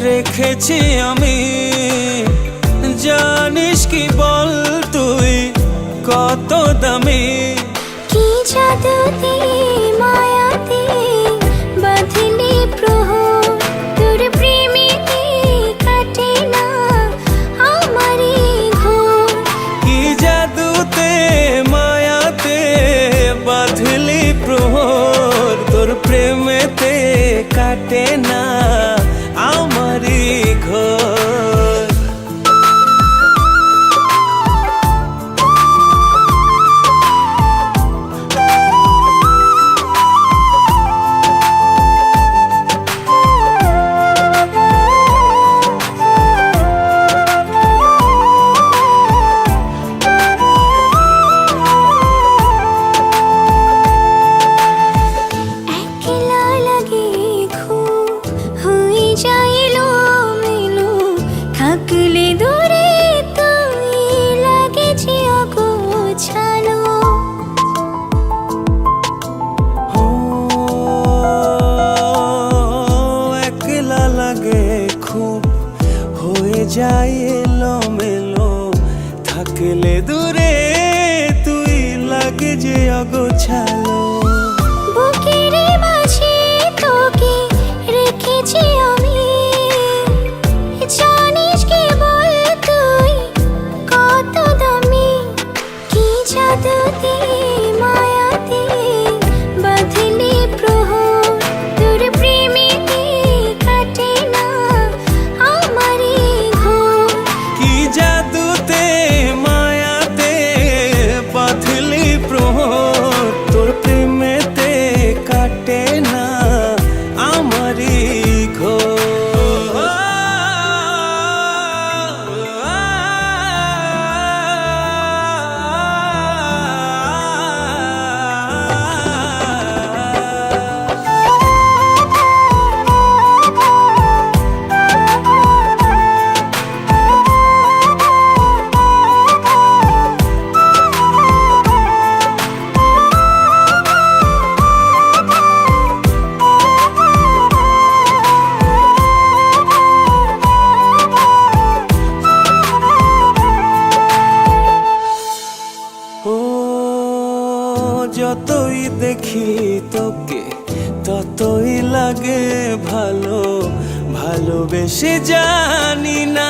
রেখেছি আমি জানিস কি বল তুই কত দামি কি জাদুতে মায়াতে বাঁধলে প্রহর তোর প্রেমেতে কাটে না আমারই ঘোর কি জাদুতে মায়াতে বাঁধলি প্রহর তোর প্রেমেতে কাটে না আমারই ঘর একলা লাগে খুব হয়ে যায় এলোমেলো থাকলে দূরে তুই লাগে যে অগোছালো ও একলা লাগে খুব হয়ে যায় এলোমেলো থাকলে দূরে তুই লাগে যে অগোছালো বুকের মাঝে তোকে রেখেছি আমি জানিস কি বল তুই কত দামি কি জাদুতে মায়াতে বাঁধলে প্রহর তোর প্রেমেতে কাটে না আমারই ঘোর কি জাদুতে মায়াতে বাঁধলি প্রহর তোর প্রেমেতে কাটে না আমারই ও যতই দেখি তোকে ততই লাগে ভালো ভালোবেসে জানি না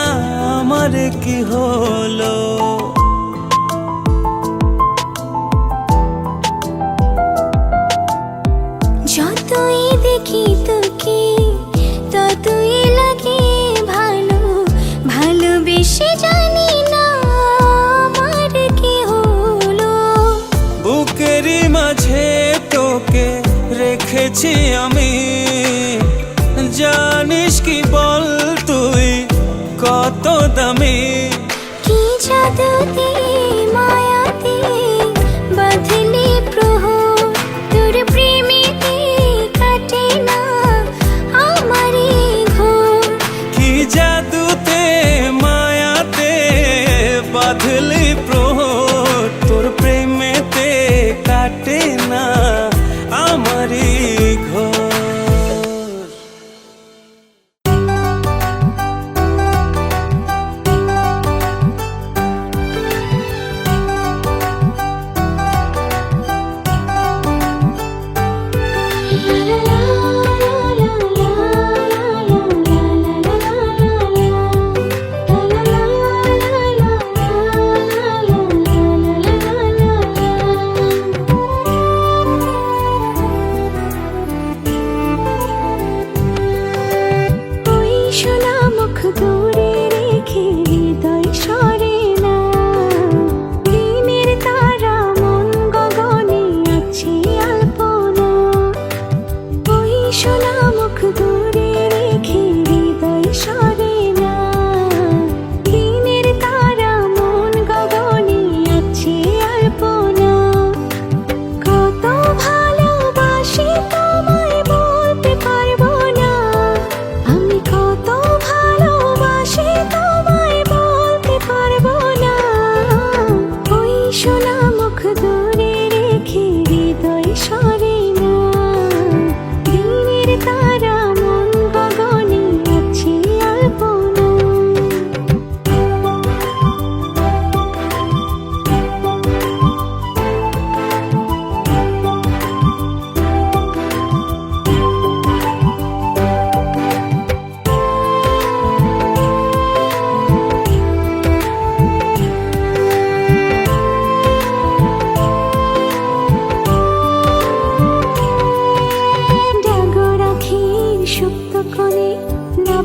আমার কি হলো যতই দেখি তোকে ততই লাগে ভালো ভালোবেসে জানি না আমার কি হলো বুকেরই মাঝে তোকে রেখেছি আমি জানিস কি বল তুই কত দামি কি জাদুতে মায়াতে বাঁধলে প্রহর তোর প্রেমেতে কাটে না আমারই ঘোর কি জাদুতে মায়াতে বাঁধলি প্রহর তোর প্রেমেতে কাটে না আমারই ঘর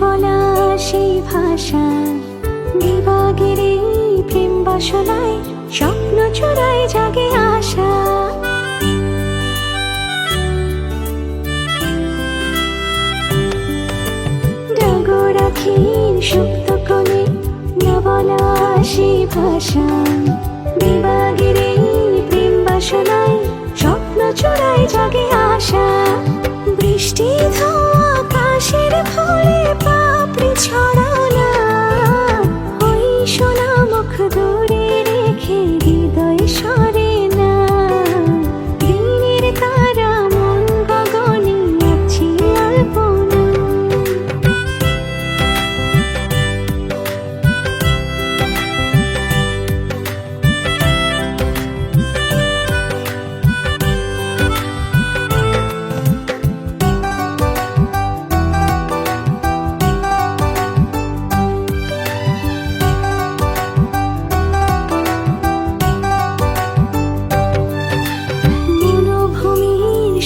বলা সেই ভাষা দিবাগের এই প্রেম বাসনায় স্বপ্ন চোরায় জাগে আশা ডাগরাখির সুপ্ত কোণে না বলা সেই ভাষা দিবাগের এই প্রেম বাসনায় স্বপ্ন চোরায় জাগে আশা বৃষ্টি ধোয়া আকাশের ফুলে পাপড়ি ছড়াও না ওই সোনা মুখ দূরে রেখে হৃদয় সরে না দিনের তারা মন গগনে আছে আলপনা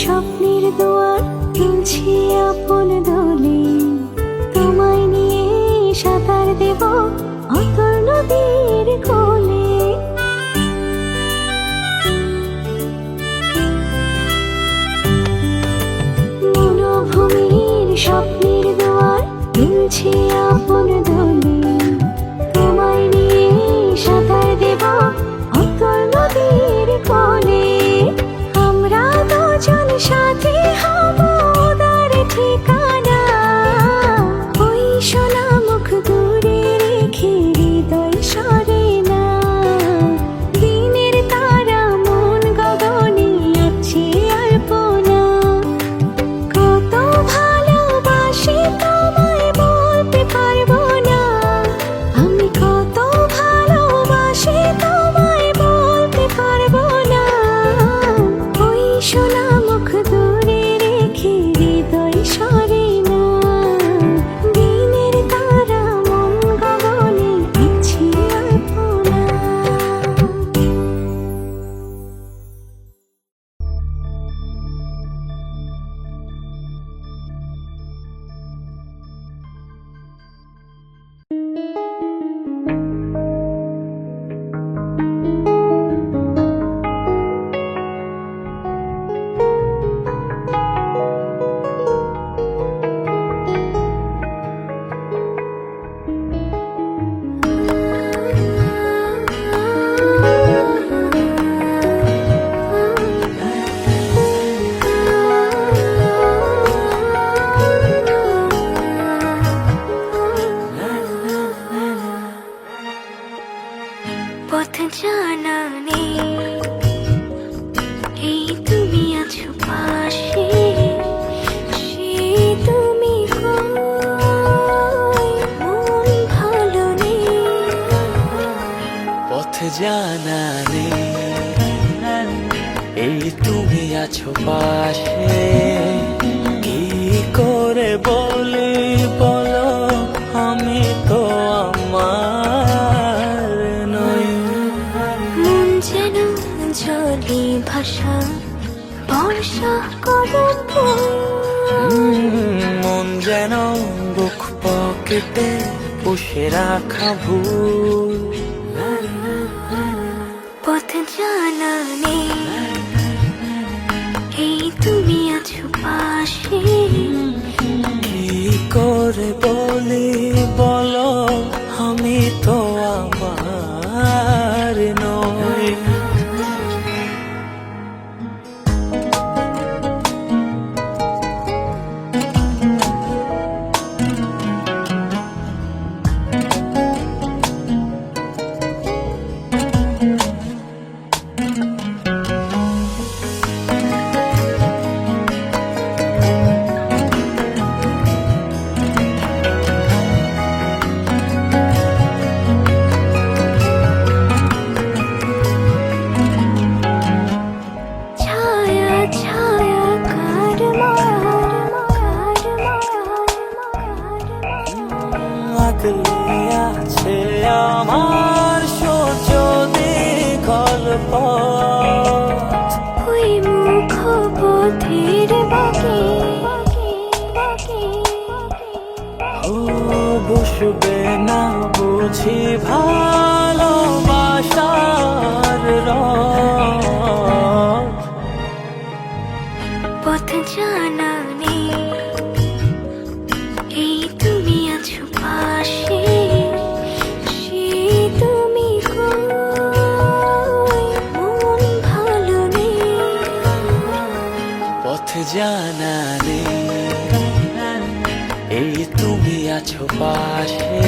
স্বপ্নের দুয়ার তুলছি আপন দোলে তোমায় নিয়ে সাঁতার দেব অতল নদীর কোলে মনোভূমির স্বপ্নের দুয়ার তুলছি আপন দোলে তোমায় নিয়ে সাঁতার দেব অতল নদীর কোলে আমরা দুজন সাথে হব উদার ঠিকানা ওই সোনা মুখ দূরে রেখে হৃদয় সরে না দিনের তারা মন গগনে আছে আলপনা কত ভালোবাসি তোমায় বলতে পারবো না আমি কত ভালোবাসি তোমায় বলতে পারবো না ওই সোনা মুখ দূরে রেখে হৃদয় সরে না দিনের তারা মন গগনে আছে আলপনা পথ জানা নেই এই তুমি আছো পাশে সে তুমি কই মন ভালো নেই পথ জানা নেই এই তুমি আছো পাশে কি করে বলি বলো আমি তো আমার নই মন যেন জলি ভাষা বর্ষা করে মন যেন বুক পকেটে পুষে রাখা ভুল পথ জানা নেই এই তুমি আছো পাশে কি করে বলি বলো আমি তো আমার নই আগলে আছে আমার সূর্য দীঘল পথ ওই মুখ পথের বাঁকে ও আসবে না বুঝি ভালোবাসার রথ। পথ জানা নেই, এই তুমি আছো পাশে, সে তুমি কই, মন ভালো নেই। পথ জানা নেই, এই তুমি আছো পাশে,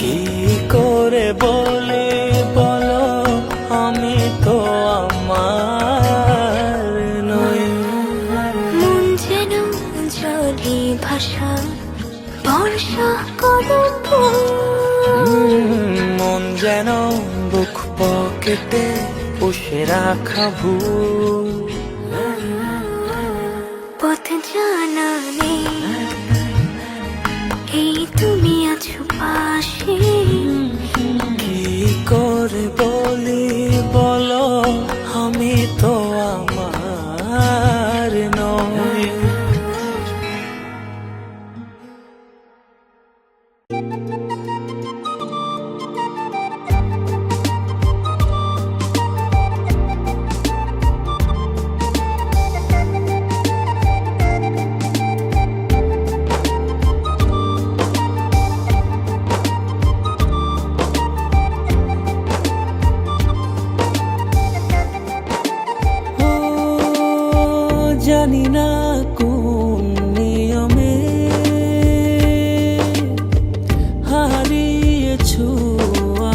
কি করে বলে বলো আমি তো আমার নই। মন যেন জলে ভাষা, বর্ষা কদম মন যেন বুক পকেটে পুষে রাখা ভুল। পথ জানা নেই, এই তুমি আছো পাশে, কি করে বলি বলো আমি তো আমার নই। জানি না কোন নিয়মে হারিয়েছো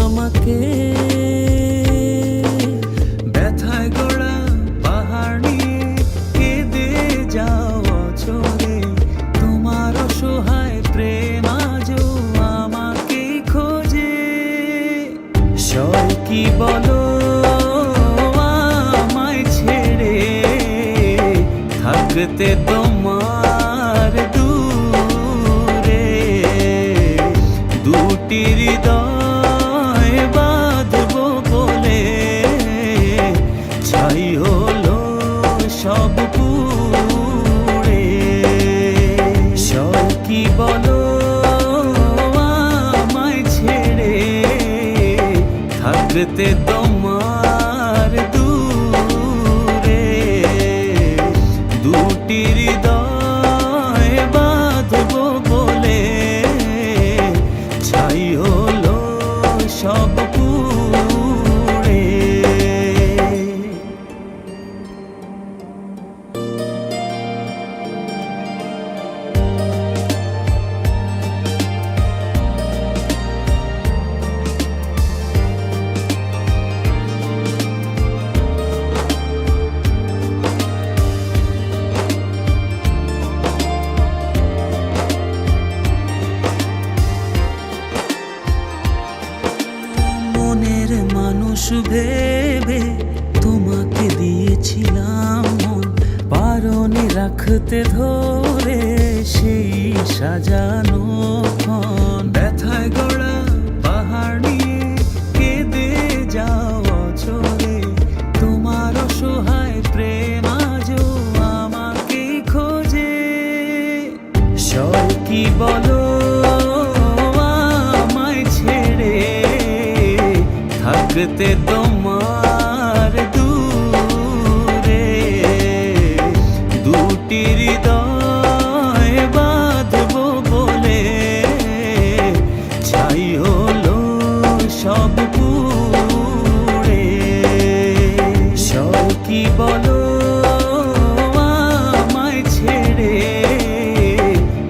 আমাকে, ব্যথায় গড়া পাহাড় নিয়ে কেঁদে যাও অঝরে, তোমার অসহায় প্রেম আজও আমাকে খোঁজে। সব কি বলো থাকতে তোমার দূরে, দুটি হৃদয় বাঁধবো বলে ছাই হলো সব পুড়ে। সব কি বলো আমায় ছেড়ে, থাকতে তোমার দূরে, দুটি হৃদয় বাঁধবো বলে ছাই হলো সব পুড়ে। মনের মানুষ ভেবে তোমাকে দিয়েছিলাম মন, পারনি রাখতে ধরে সেই সাজানো ক্ষণ। ব্যথায় গড়া পাহাড় নিয়ে কেঁদে যাও অঝরে, তোমার অসহায় প্রেম আজও আমাকে খোঁজে। সব কি বলো আমায় ছেড়ে, থাকতে তোমার দূরে, দুটি হৃদয় বাঁধবো বলে ছাই হলো সব পুড়ে। সব কি বলো আমায় ছেড়ে,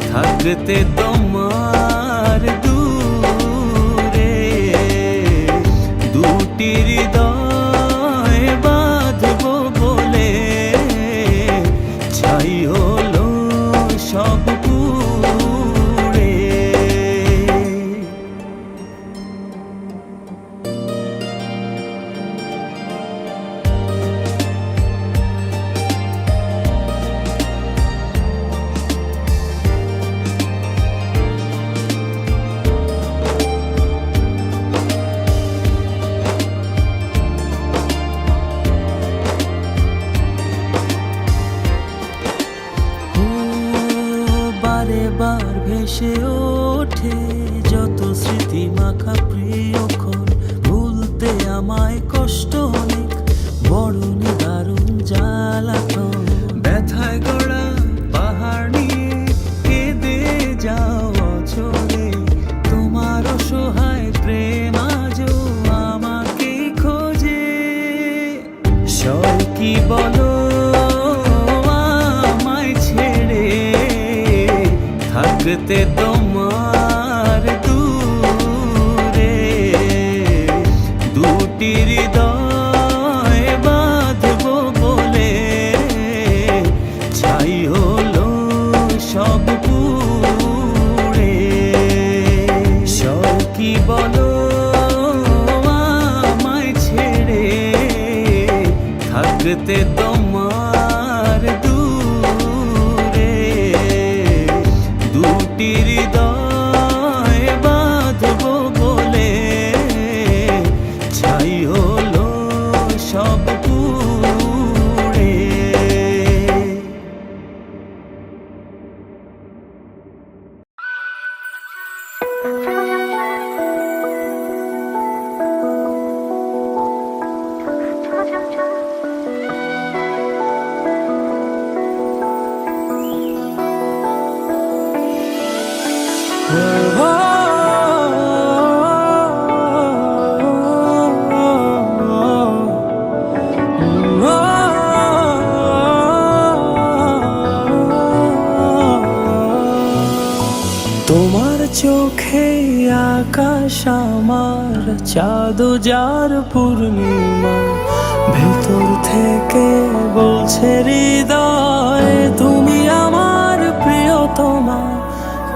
থাকতে তোমার দূরে, দুটি হৃদয় বাঁধবো বলে ছাই হলো সব পুড়ে। বার ভেসে ওঠে আছে যত স্মৃতি মাখা প্রিয়ক্ষণ, ভুলতে আমায় কষ্ট অনেক, বড় নিদারুণ জ্বালাতন। ব্যথায় গড়া পাহাড় নিয়ে কেঁদে যাও অচলে, তোমার অসহায় প্রেম আজও আমাকে খোঁজে। সব কি বলো আমায় ছেড়ে, থাকতে তোমার দূরে, দুটি হৃদয় বাঁধবো বলে, ছাই হলো সব পুড়ে। সব কি বলো আমায় ছেড়ে, থাকতে তোমার দূরে, দুটি হৃদয় বাঁধবো বলে, ছাই হলো সব পুড়ে। তোমার চোখে আকাশ আমার, চাঁদ যার পূর্ণিমা, ভেতর থেকে বলছে হৃদয় তুমি আমার প্রিয়তমা।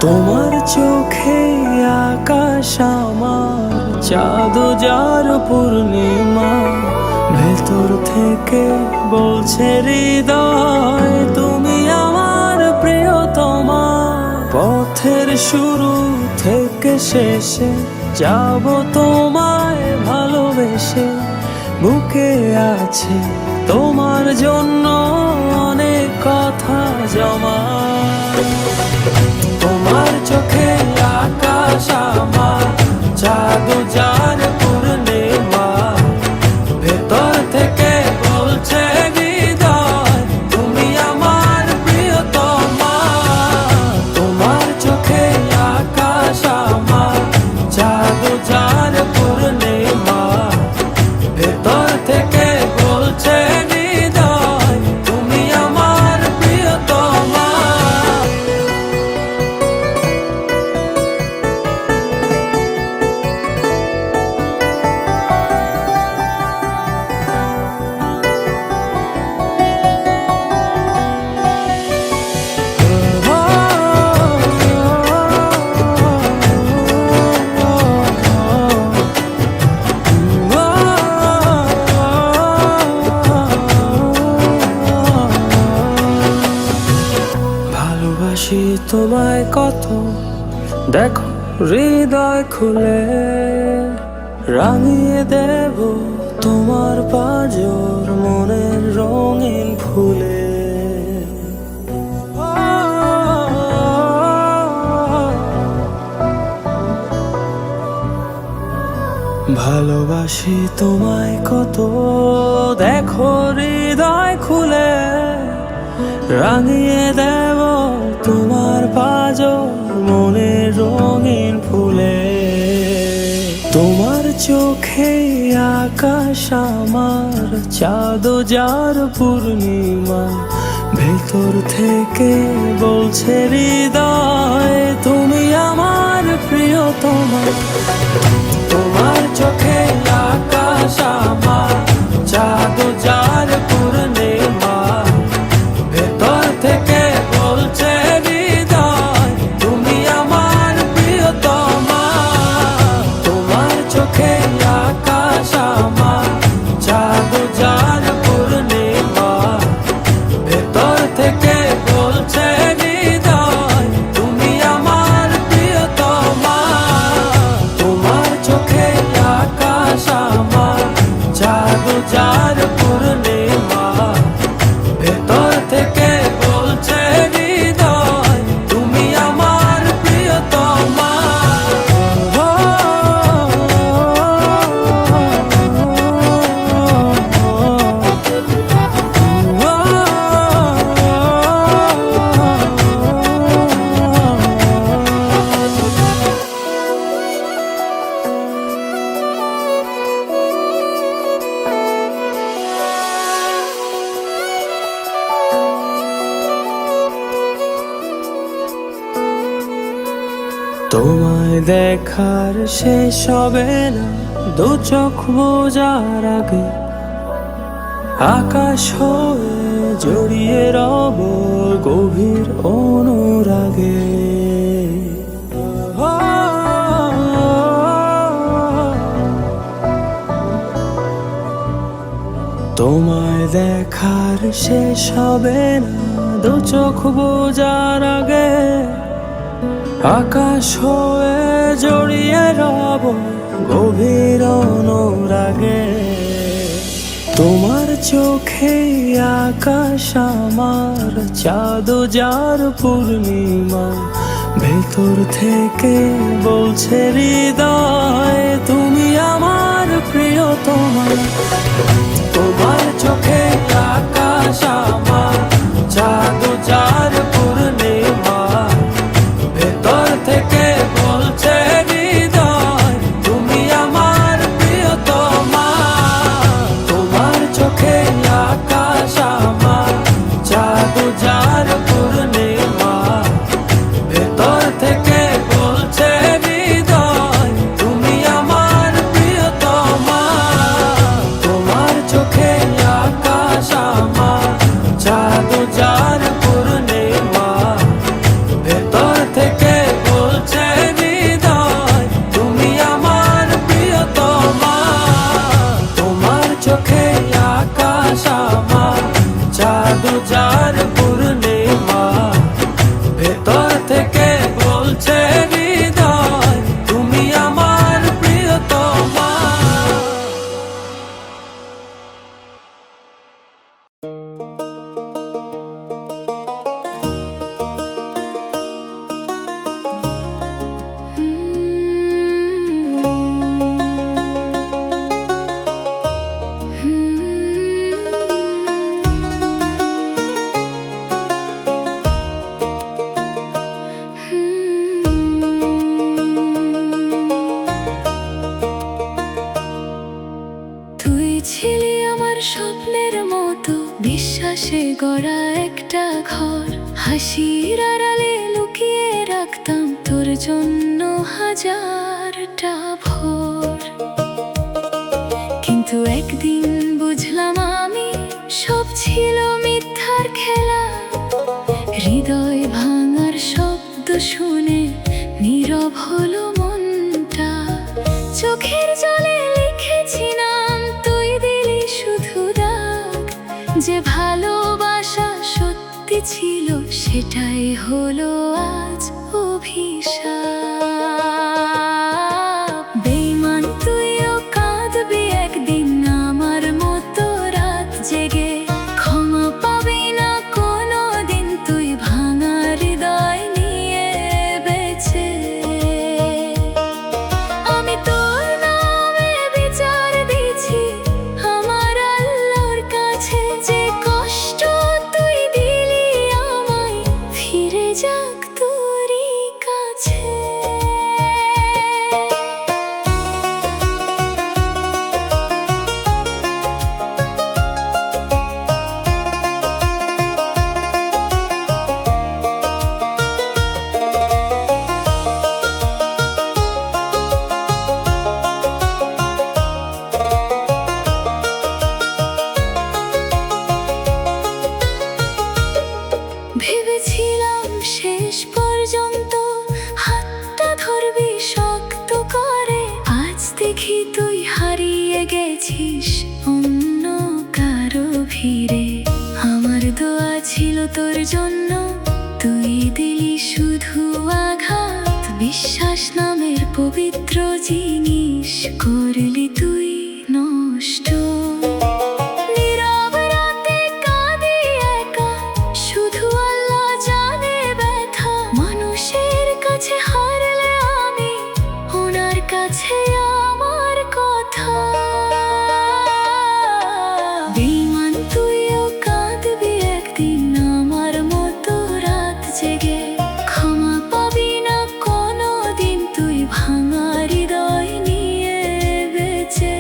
তোমার চোখে আকাশ আমার, চাঁদ যার পূর্ণিমা, ভেতর থেকে বলছে হৃদয় তুমি আমার প্রিয়তমা। পথের শুরু থেকে শেষে যাব তোমায় ভালোবেসে, বুকে আছে তোমার জন্য অনেক কথা জমা। তোমার চোখে আকাশ আমার, চাঁদ যার পূর্ণিমা, ভেতর থেকে বলছে হৃদয় তুমি আমার প্রিয়তমা। তোমার চোখে আকাশ আমার, চাঁদ যার পূর্ণিমা, ভেতর থেকে বলছে হৃদয় তুমি আমার প্রিয়তমা। ভালোবাসি তোমায় কত, দেখো হৃদয় খুলে, রাঙিয়ে দেব তোমার পাঁজর মনের রঙিন ফুলে। ভালোবাসি তোমায় কত, দেখো হৃদয় খুলে, রাঙিয়ে দেব তোমার পাঁজর মনের রঙিন ফুলে। তোমার চোখে আকাশ আমার, চাঁদ যার পূর্ণিমা, ভেতর থেকে বলছে হৃদয় তুমি আমার প্রিয়তমা। তোমার চোখে আকাশ আমার, চাঁদ যার পূর্ণিমা, ভেতর থেকে বলছে হৃদয় তুমি আমার প্রিয়তমা। তোমার চোখে আকাশ আমার, চাঁদ যার পূর্ণিমা, ভেতর থেকে বলছে হৃদয় তুমি আমার প্রিয়তমা। তোমার চোখে আকাশ আমার, চাঁদ যার পূর্ণিমা, তোমায় দেখার শেষ হবে না দু চোখ বোঝার আগে, আকাশ হয়ে জড়িয়ে রব গভীর অনুরাগে। তোমায় দেখার শেষ হবে না দু চোখ বোঝার আগে, আকাশ হয়ে জড়িয়ে রব গভীর অনুরাগে। তোমার চোখে আকাশ আমার চাঁদ যার পূর্ণিমা, ভেতর থেকে বলছে হৃদয় তুমি আমার প্রিয়তমা। তোমার চোখে আকাশ আমার চাঁদ যার পূর্ণিমা, ভেতর থেকে বলছে হৃদয় তুমি আমার প্রিয়তমা। তোমার চোখে আকাশ আমার চাঁদ যার পূর্ণিমা, ভেতর থেকে বলছে হৃদয় তুমি আমার প্রিয়তমা। তোমার চোখে আকাশ আমার চাঁদ যার পূর্ণিমা, ভেতর থেকে বলছে হৃদয় তুমি আমার প্রিয়তমা। তোমার চোখে আকাশ আমার চাঁদ যার পূর্ণিমা, ভেতর থেকে বলছে হৃদয় তুমি আমার প্রিয়তমা। তুই ছিলি আমার স্বপ্নের মতো, বিশ্বাসে গড়া একটা ঘর। হাসির আড়ালে লুকিয়ে রাখতাম তোর জন্য হাজারটা ভোর। কিন্তু একদিন বুঝলাম আমি সব ছিল মিথ্যার খেলা। হৃদয় ভাঙার শব্দ শুনে নীরব হলো মনটা। চোখের জলে লিখেছি নাম, তুই দিলি শুধু দাগ। যে ভালোবাসা সত্যি ছিল সেটাই হলো আজ অভিশাপ। বেঈমান তুইও কাঁদবি একদিন আমার মতো রাত জেগে। ক্ষমা পাবি না কোনো দিন তুই ভাঙা হৃদয় নিয়ে বেঁচে। আমি তোর নামে বিচার দিছি আমার আল্লাহর কাছে। যে কষ্ট তুই দিলি আমায় ফিরে যাক তোরই কাছে। ভেবেছিলাম শেষ পর্যন্ত হাতটা ধরবি শক্ত করে। আজ দেখি তুই হারিয়ে গেছিস অন্য কারো ভিড়ে। আমার দোয়া ছিল তোর জন্য, তুই দিলি শুধু আঘাত। বিশ্বাস নামের পবিত্র জিনিস করলি তুই নষ্ট। নীরব রাতে কাঁদি একা, শুধু আল্লাহ জানে ব্যথা। মানুষের কাছে হারলে আমি ওনার কাছে আমার কথা। বেঈমান তুইও কাঁদবি একদিন আমার মতো রাত জেগে। ক্ষমা পাবি না কোনো দিন তুই ভাঙা হৃদয় নিয়ে বেঁচে।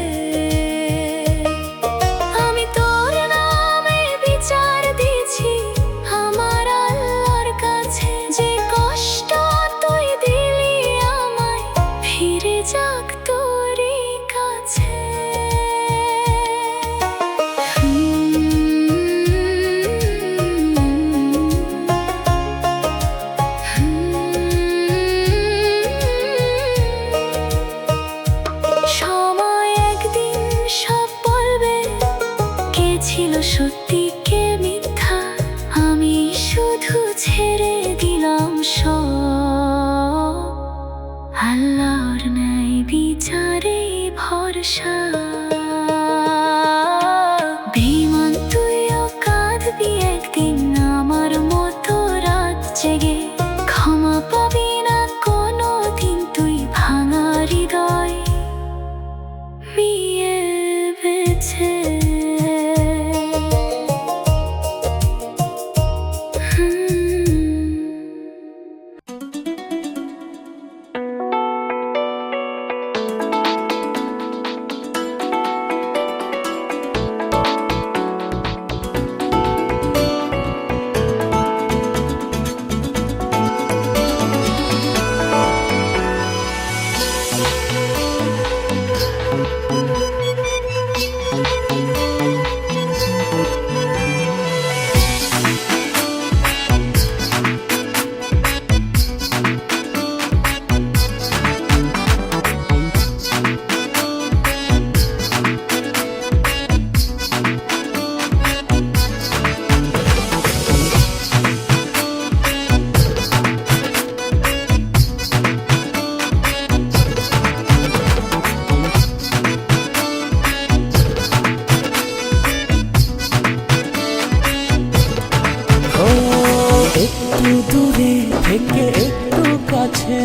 একটু দূরে থেকে একটু কাছে,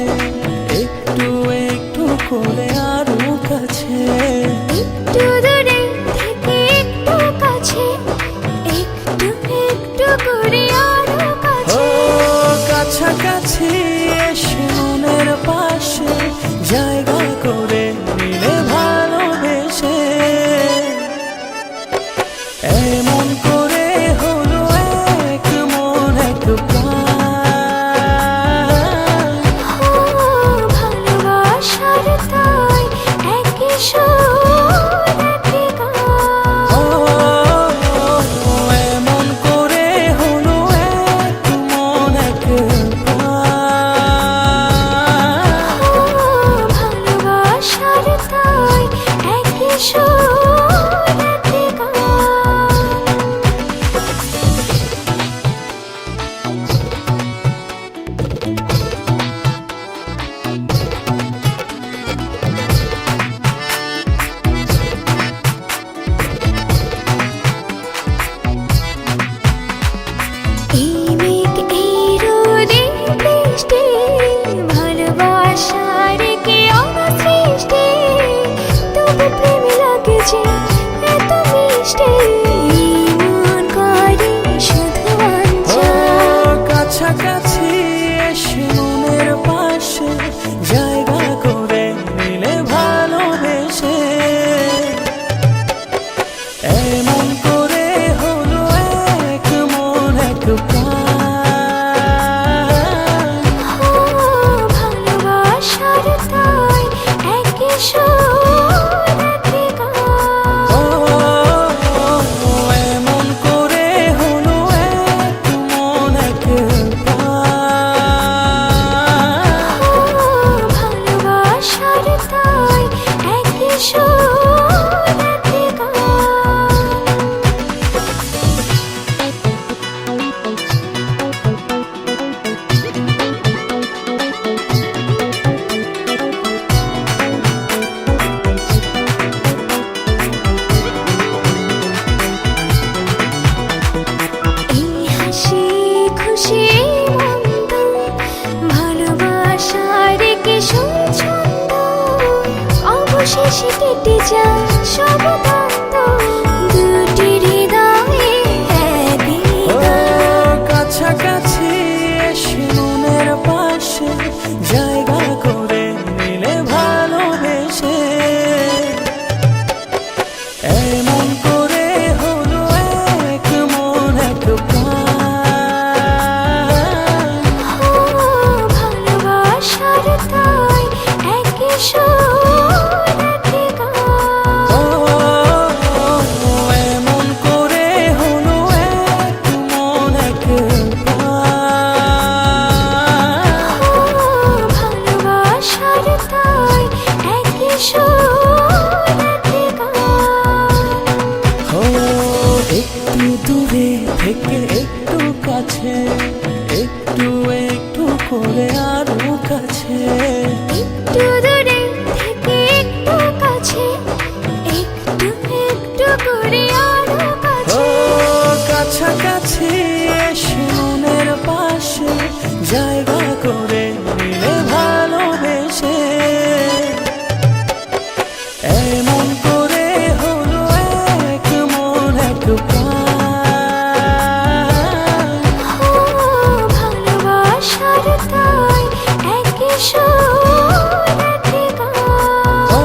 একটু একটু করে আরো কাছে। একটু দূরে থেকে একটু কাছে, একটু একটু করে আরো ও কাছে। কাছাকাছি এসে মনের পাশে জায়গা করে নিলে ভালোবেসে। এমন করে হলো এক মন এক প্রাণ। ও ভালোবাসার তাই একই সুর একই গান। ও এমন করে হলো এক মন এক প্রাণ। ও ভালোবাসার তাই একই সুর একই গান। এই মেঘ এই রোদে বৃষ্টি, ভালোবাসার কি অসৃষ্টি, তবু প্রেম লাগে যে এত মিষ্টি, মন করে শুধু ও অঞ্চল। কাছাকাছি এসে মনের পাশে জায়গা করে নিলে ভালোবেসে। এমন করে হলো এক মন এক প্রাণ। ও ভালোবাসার তাই একই সুর একই গান। ও এমন করে হলো এক মন এক প্রাণ। ও ভালোবাসার তাই একই সুর একই গান। এই হাসি খুশি মন্দ, ভালোবাসার কি ছন্দ, অবশেষে কেটে যায় সব দ্বন্দ্ব, দুটি হৃদয়ে একই ও গান। কাছাকাছি এসে মনের পাশে জায়গা করে নিলে ভালোবেসে। এমন করে হলো এক মন এক প্রাণ। ও ভালোবাসার তাই একই সুর একই গান। ও এমন করে হলো এক মন এক প্রাণ। ও ভালোবাসার তাই একই সুর একই গান। ও একটু দূরে থেকে একটু কাছে, একটু একটু করে আরো কাছে। একটু দূরে থেকে একটু কাছে, একটু একটু করে আরো ও কাছে। কাছাকাছি এসে মনের পাশে জায়গা করে নিলে ভালোবেসে। এমন করে হলো এক মন এক প্রাণ। ও ভালোবাসার তাই একই সুর একই গান। ও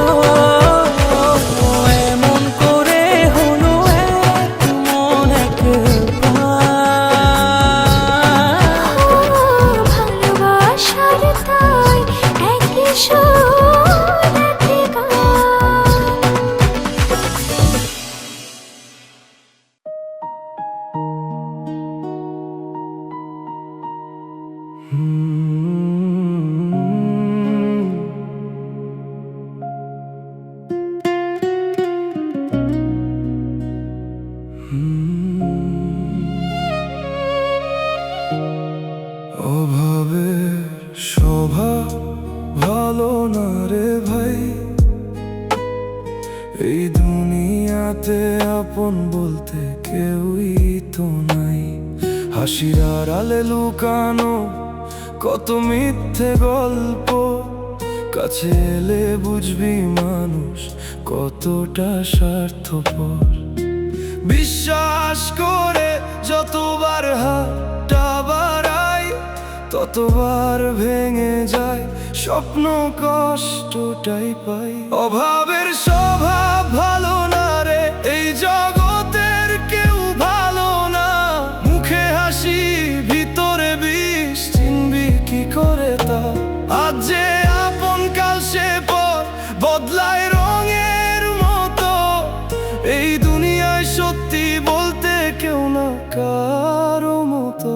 এমন করে হলো এক মন এক প্রাণ। ও ভালোবাসার তাই একই সুর একই গান। অভাবের স্বভাব ভালো না রে ভাই, এই দুনিয়াতে আপন বলতে কেউই তো নাই। হাসির আড়ালে লুকানো কত মিথ্যে গল্প, কাছে এলে বুঝবি মানুষ কতটা স্বার্থপর। বিশ্বাস করে যতবার হাতটা বাড়াই, ততবার ভেঙে যায় স্বপ্ন, কষ্টটাই পাই। অভাবের স্বভাব ভালো না রে, এই জগতের কেউ ভালো না। মুখে হাসি ভিতরে বিষ, চিনবি কি করে তা? আজ যে আপন কাল সে পর, বদলায় রঙের মতো। এই দুনিয়ায় সত্যি বলতে কেউ না কারো মতো।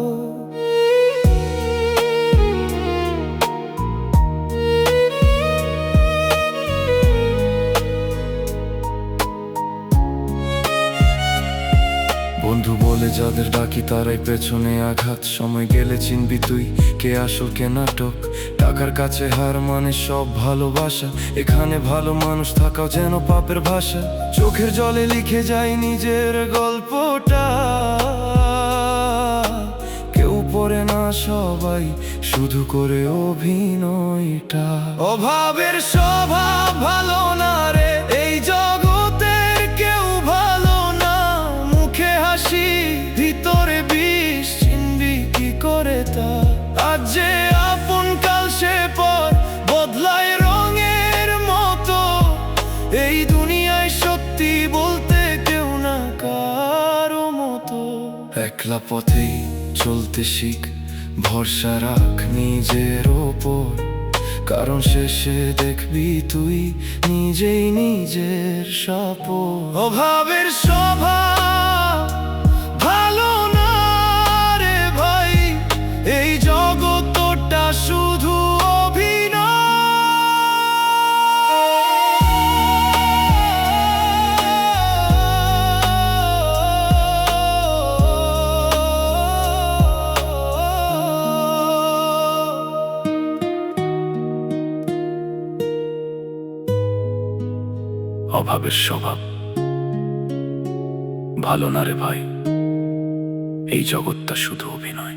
বন্ধু বলে যাদের ডাকি তারাই পেছনে আঘাত। সময় গেলে চিনবি তুই কে আসল কে নাটক। টাকার কাছে হার মানে সব ভালোবাসা, এখানে ভালো মানুষ থাকাও যেন পাপের ভাষা। চোখের জলে লিখে যায় নিজের গল্পটা, কেউ পড়ে না সবাই শুধু করে অভিনয়টা। অভাবের স্বভাব ভালো না রে, এই জগতের কেউ ভালো না। মুখে হাসি ভিতরে বিষ, চিনবি কি করে তা? আজ যে আপন কাল সে পর, বদলায় রঙের মতো। এই দুনিয়ায় সত্যি বলতে কেউ না কারো মতো। একলা পথেই চলতে শিখ, ভরসা রাখ নিজের ওপর, কারণ শেষে দেখবি তুই নিজেই নিজের সাপোর। অভাবের স্বভাব ভালো না রে ভাই, এই জগৎটা শুধু অভাবের স্বভাব ভালো না রে ভাই, এই জগৎটা শুধু অভিনয়।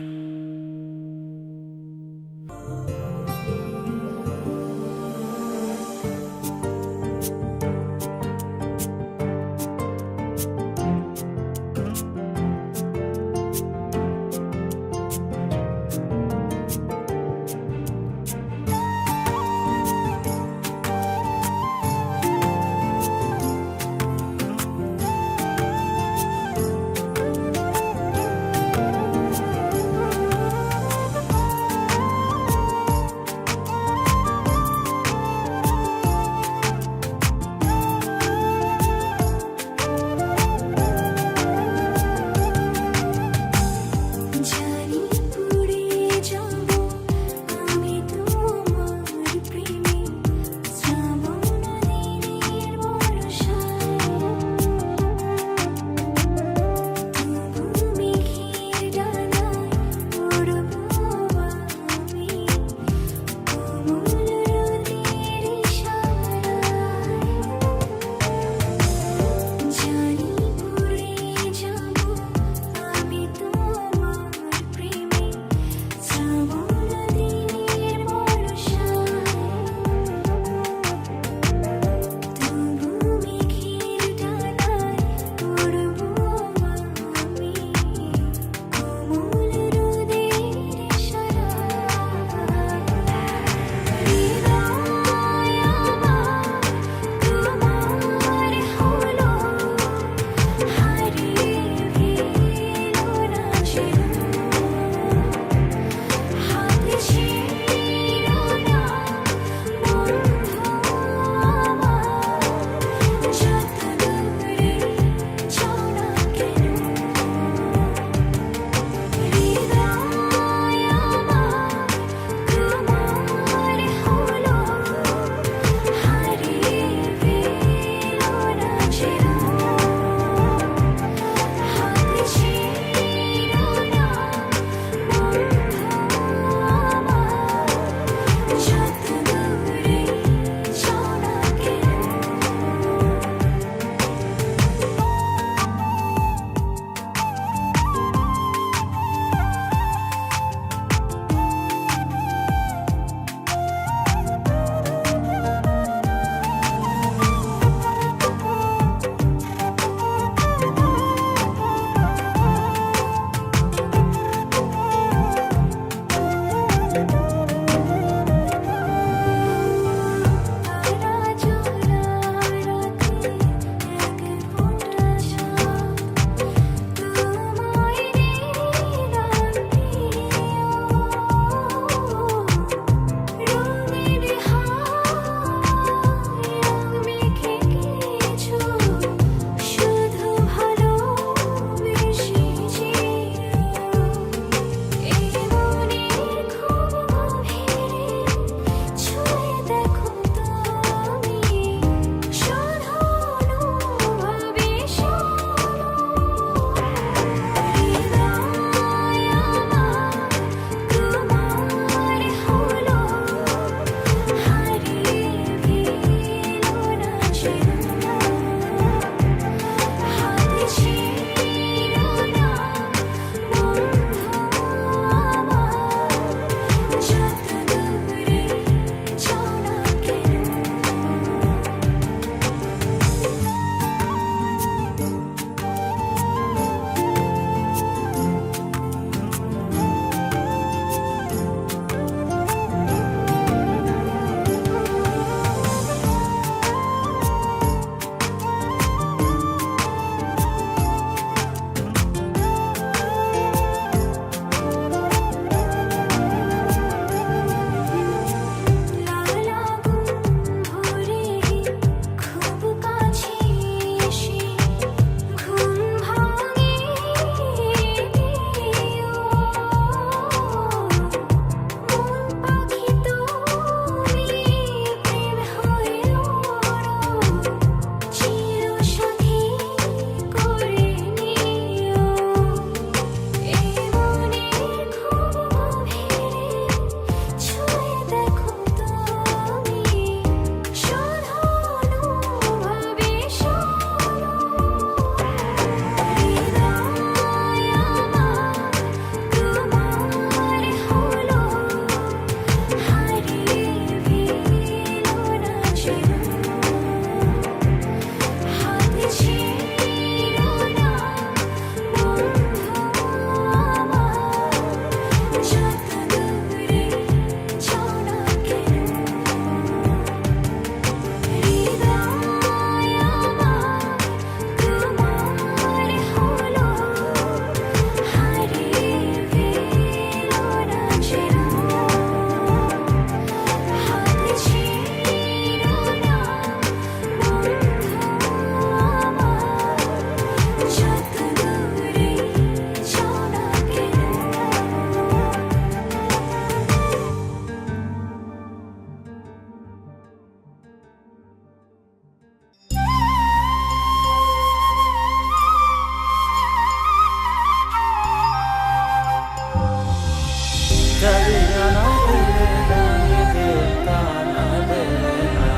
Sadiana tere gaane de tara dena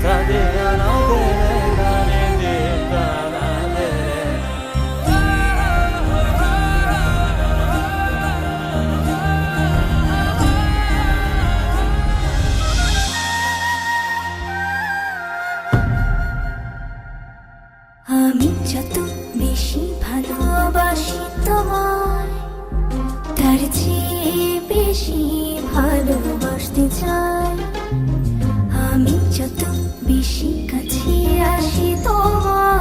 Sadiana tere gaane de tara dena আমি যত বেশি ভালোবাসি তোমায় তার চেয়ে বেশি ভালোবাসতে চাই আমি যত বেশি কাছে আসি তোমার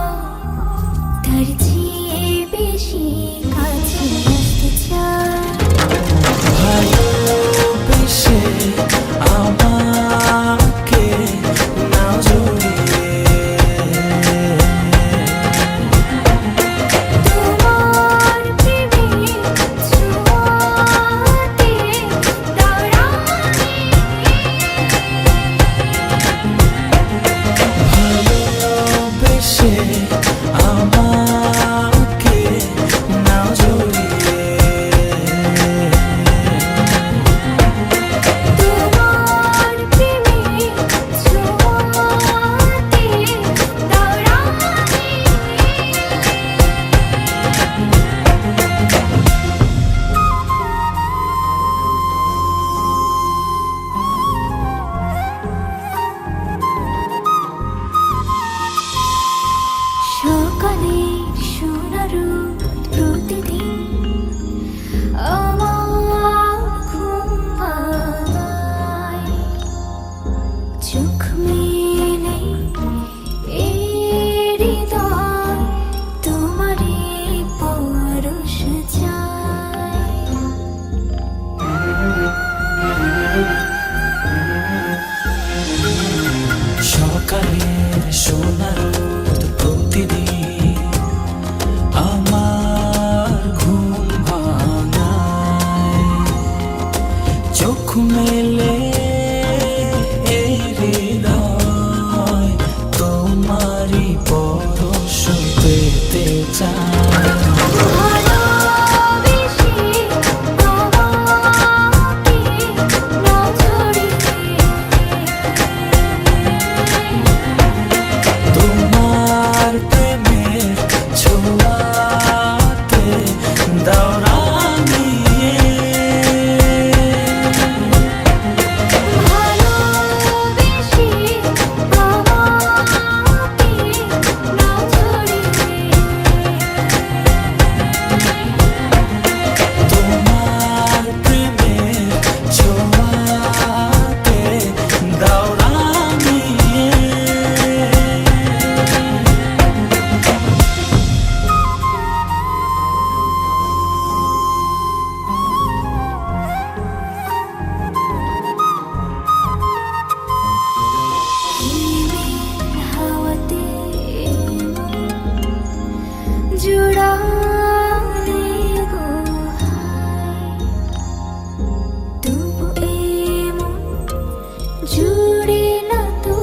তার চেয়ে বেশি কাছে আসতে চাই ভালোবেসে আমাকে নাও জড়িয়ে তোমার প্রেমে ছোঁয়াতে দাঁড়ানি ভালোবেসে আমাকে নাও জড়িয়ে তোমার প্রেমে ছোঁয়াতে দাঁড়ানি সকালে সোনারু প্রতিদিন আমার ঘুম ভাঙায় চোখ মেলে এই হৃদয় তোমারই পরশ চায় সকালের সোনার রোদ প্রতিদিন আমার ঘুম ভাঙায় চোখ মেলে এই হৃদয় তোমারই পরশ পেতে চায় ভালোবেসে আমাকে না জড়িয়ে তোমার প্রেমের ছোঁয়াতে দাঁড়ানিয়ে ভালোবেসে আমাকে না জড়িয়ে তোমার প্রেমের ছোঁয়াতে দাঁড়ানিয়ে হাওয়াতে জুড়ালে গো হায় তবু এমন জুড়ে না তো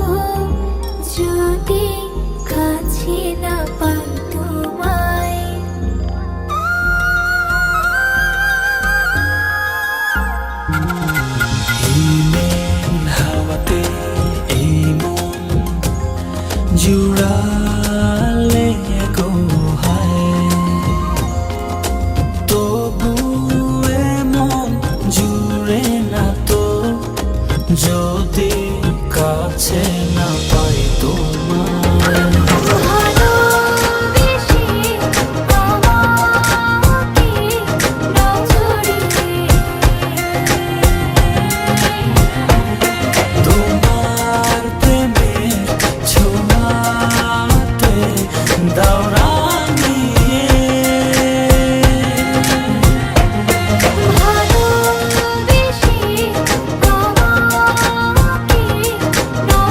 যদি কাছে না পাই তোমায় হিমেল হাওয়াতে এই মন জুড়ালে গো হায় তবু এমন জুড়ে না তো যদি কাছে না পাই তোমার ভালোবেসে আমাকে না জড়িয়ে তোমার প্রেমের ছোঁয়াতে দাঁড়ানিয়ে ভালোবেসে আমাকে না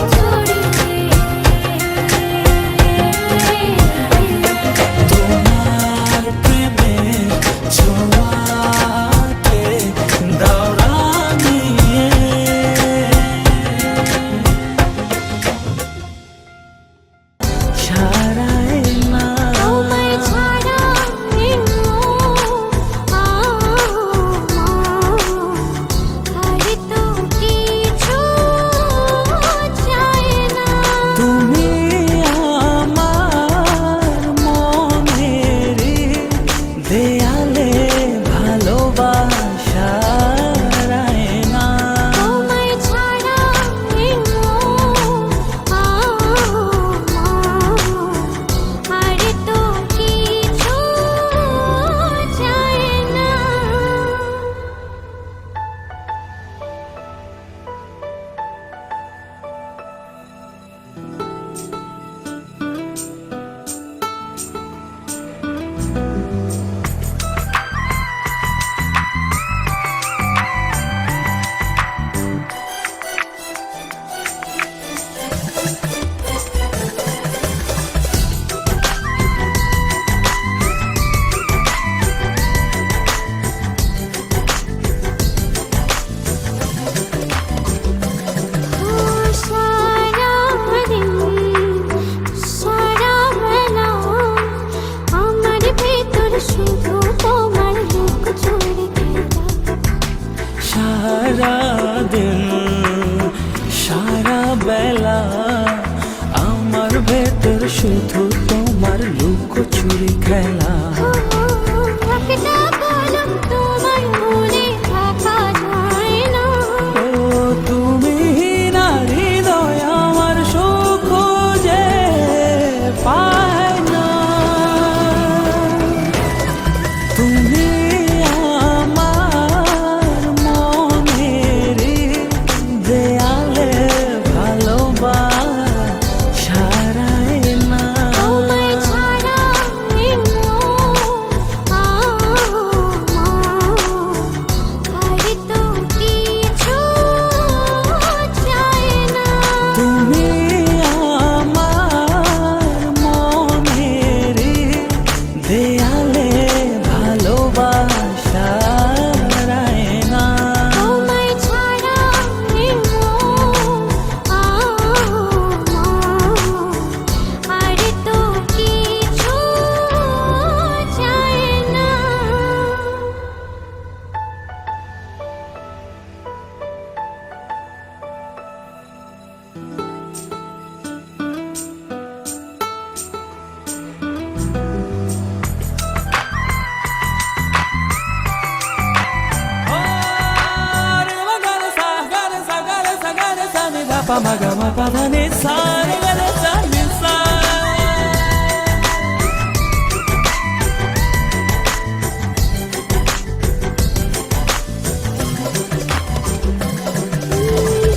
পা মা গা মা পা ধা নি সা রে গা রে সা নি সা।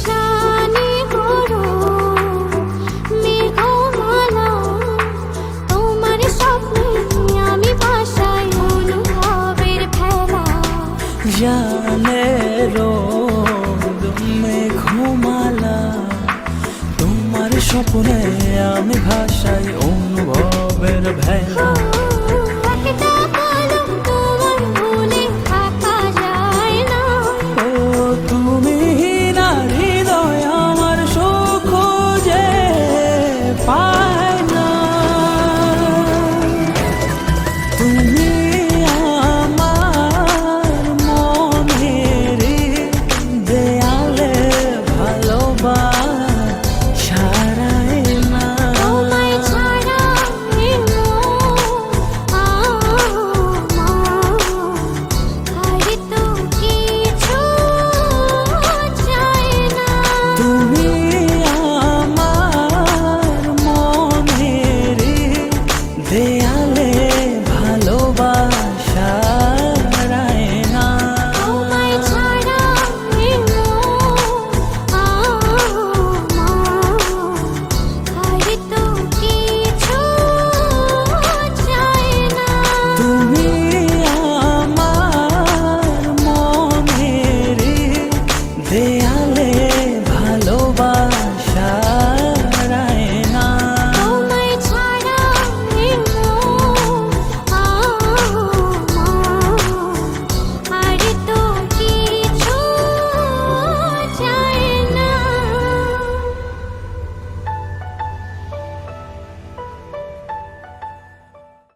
জানি করো মেঘমালা, তোমার স্বপ্নে আমি ভাসাই অনুভবের ভেলা। জানে রোদ মেঘমালা, তোমার স্বপ্নে আমি ভাসাই অনুভবের ভেলা।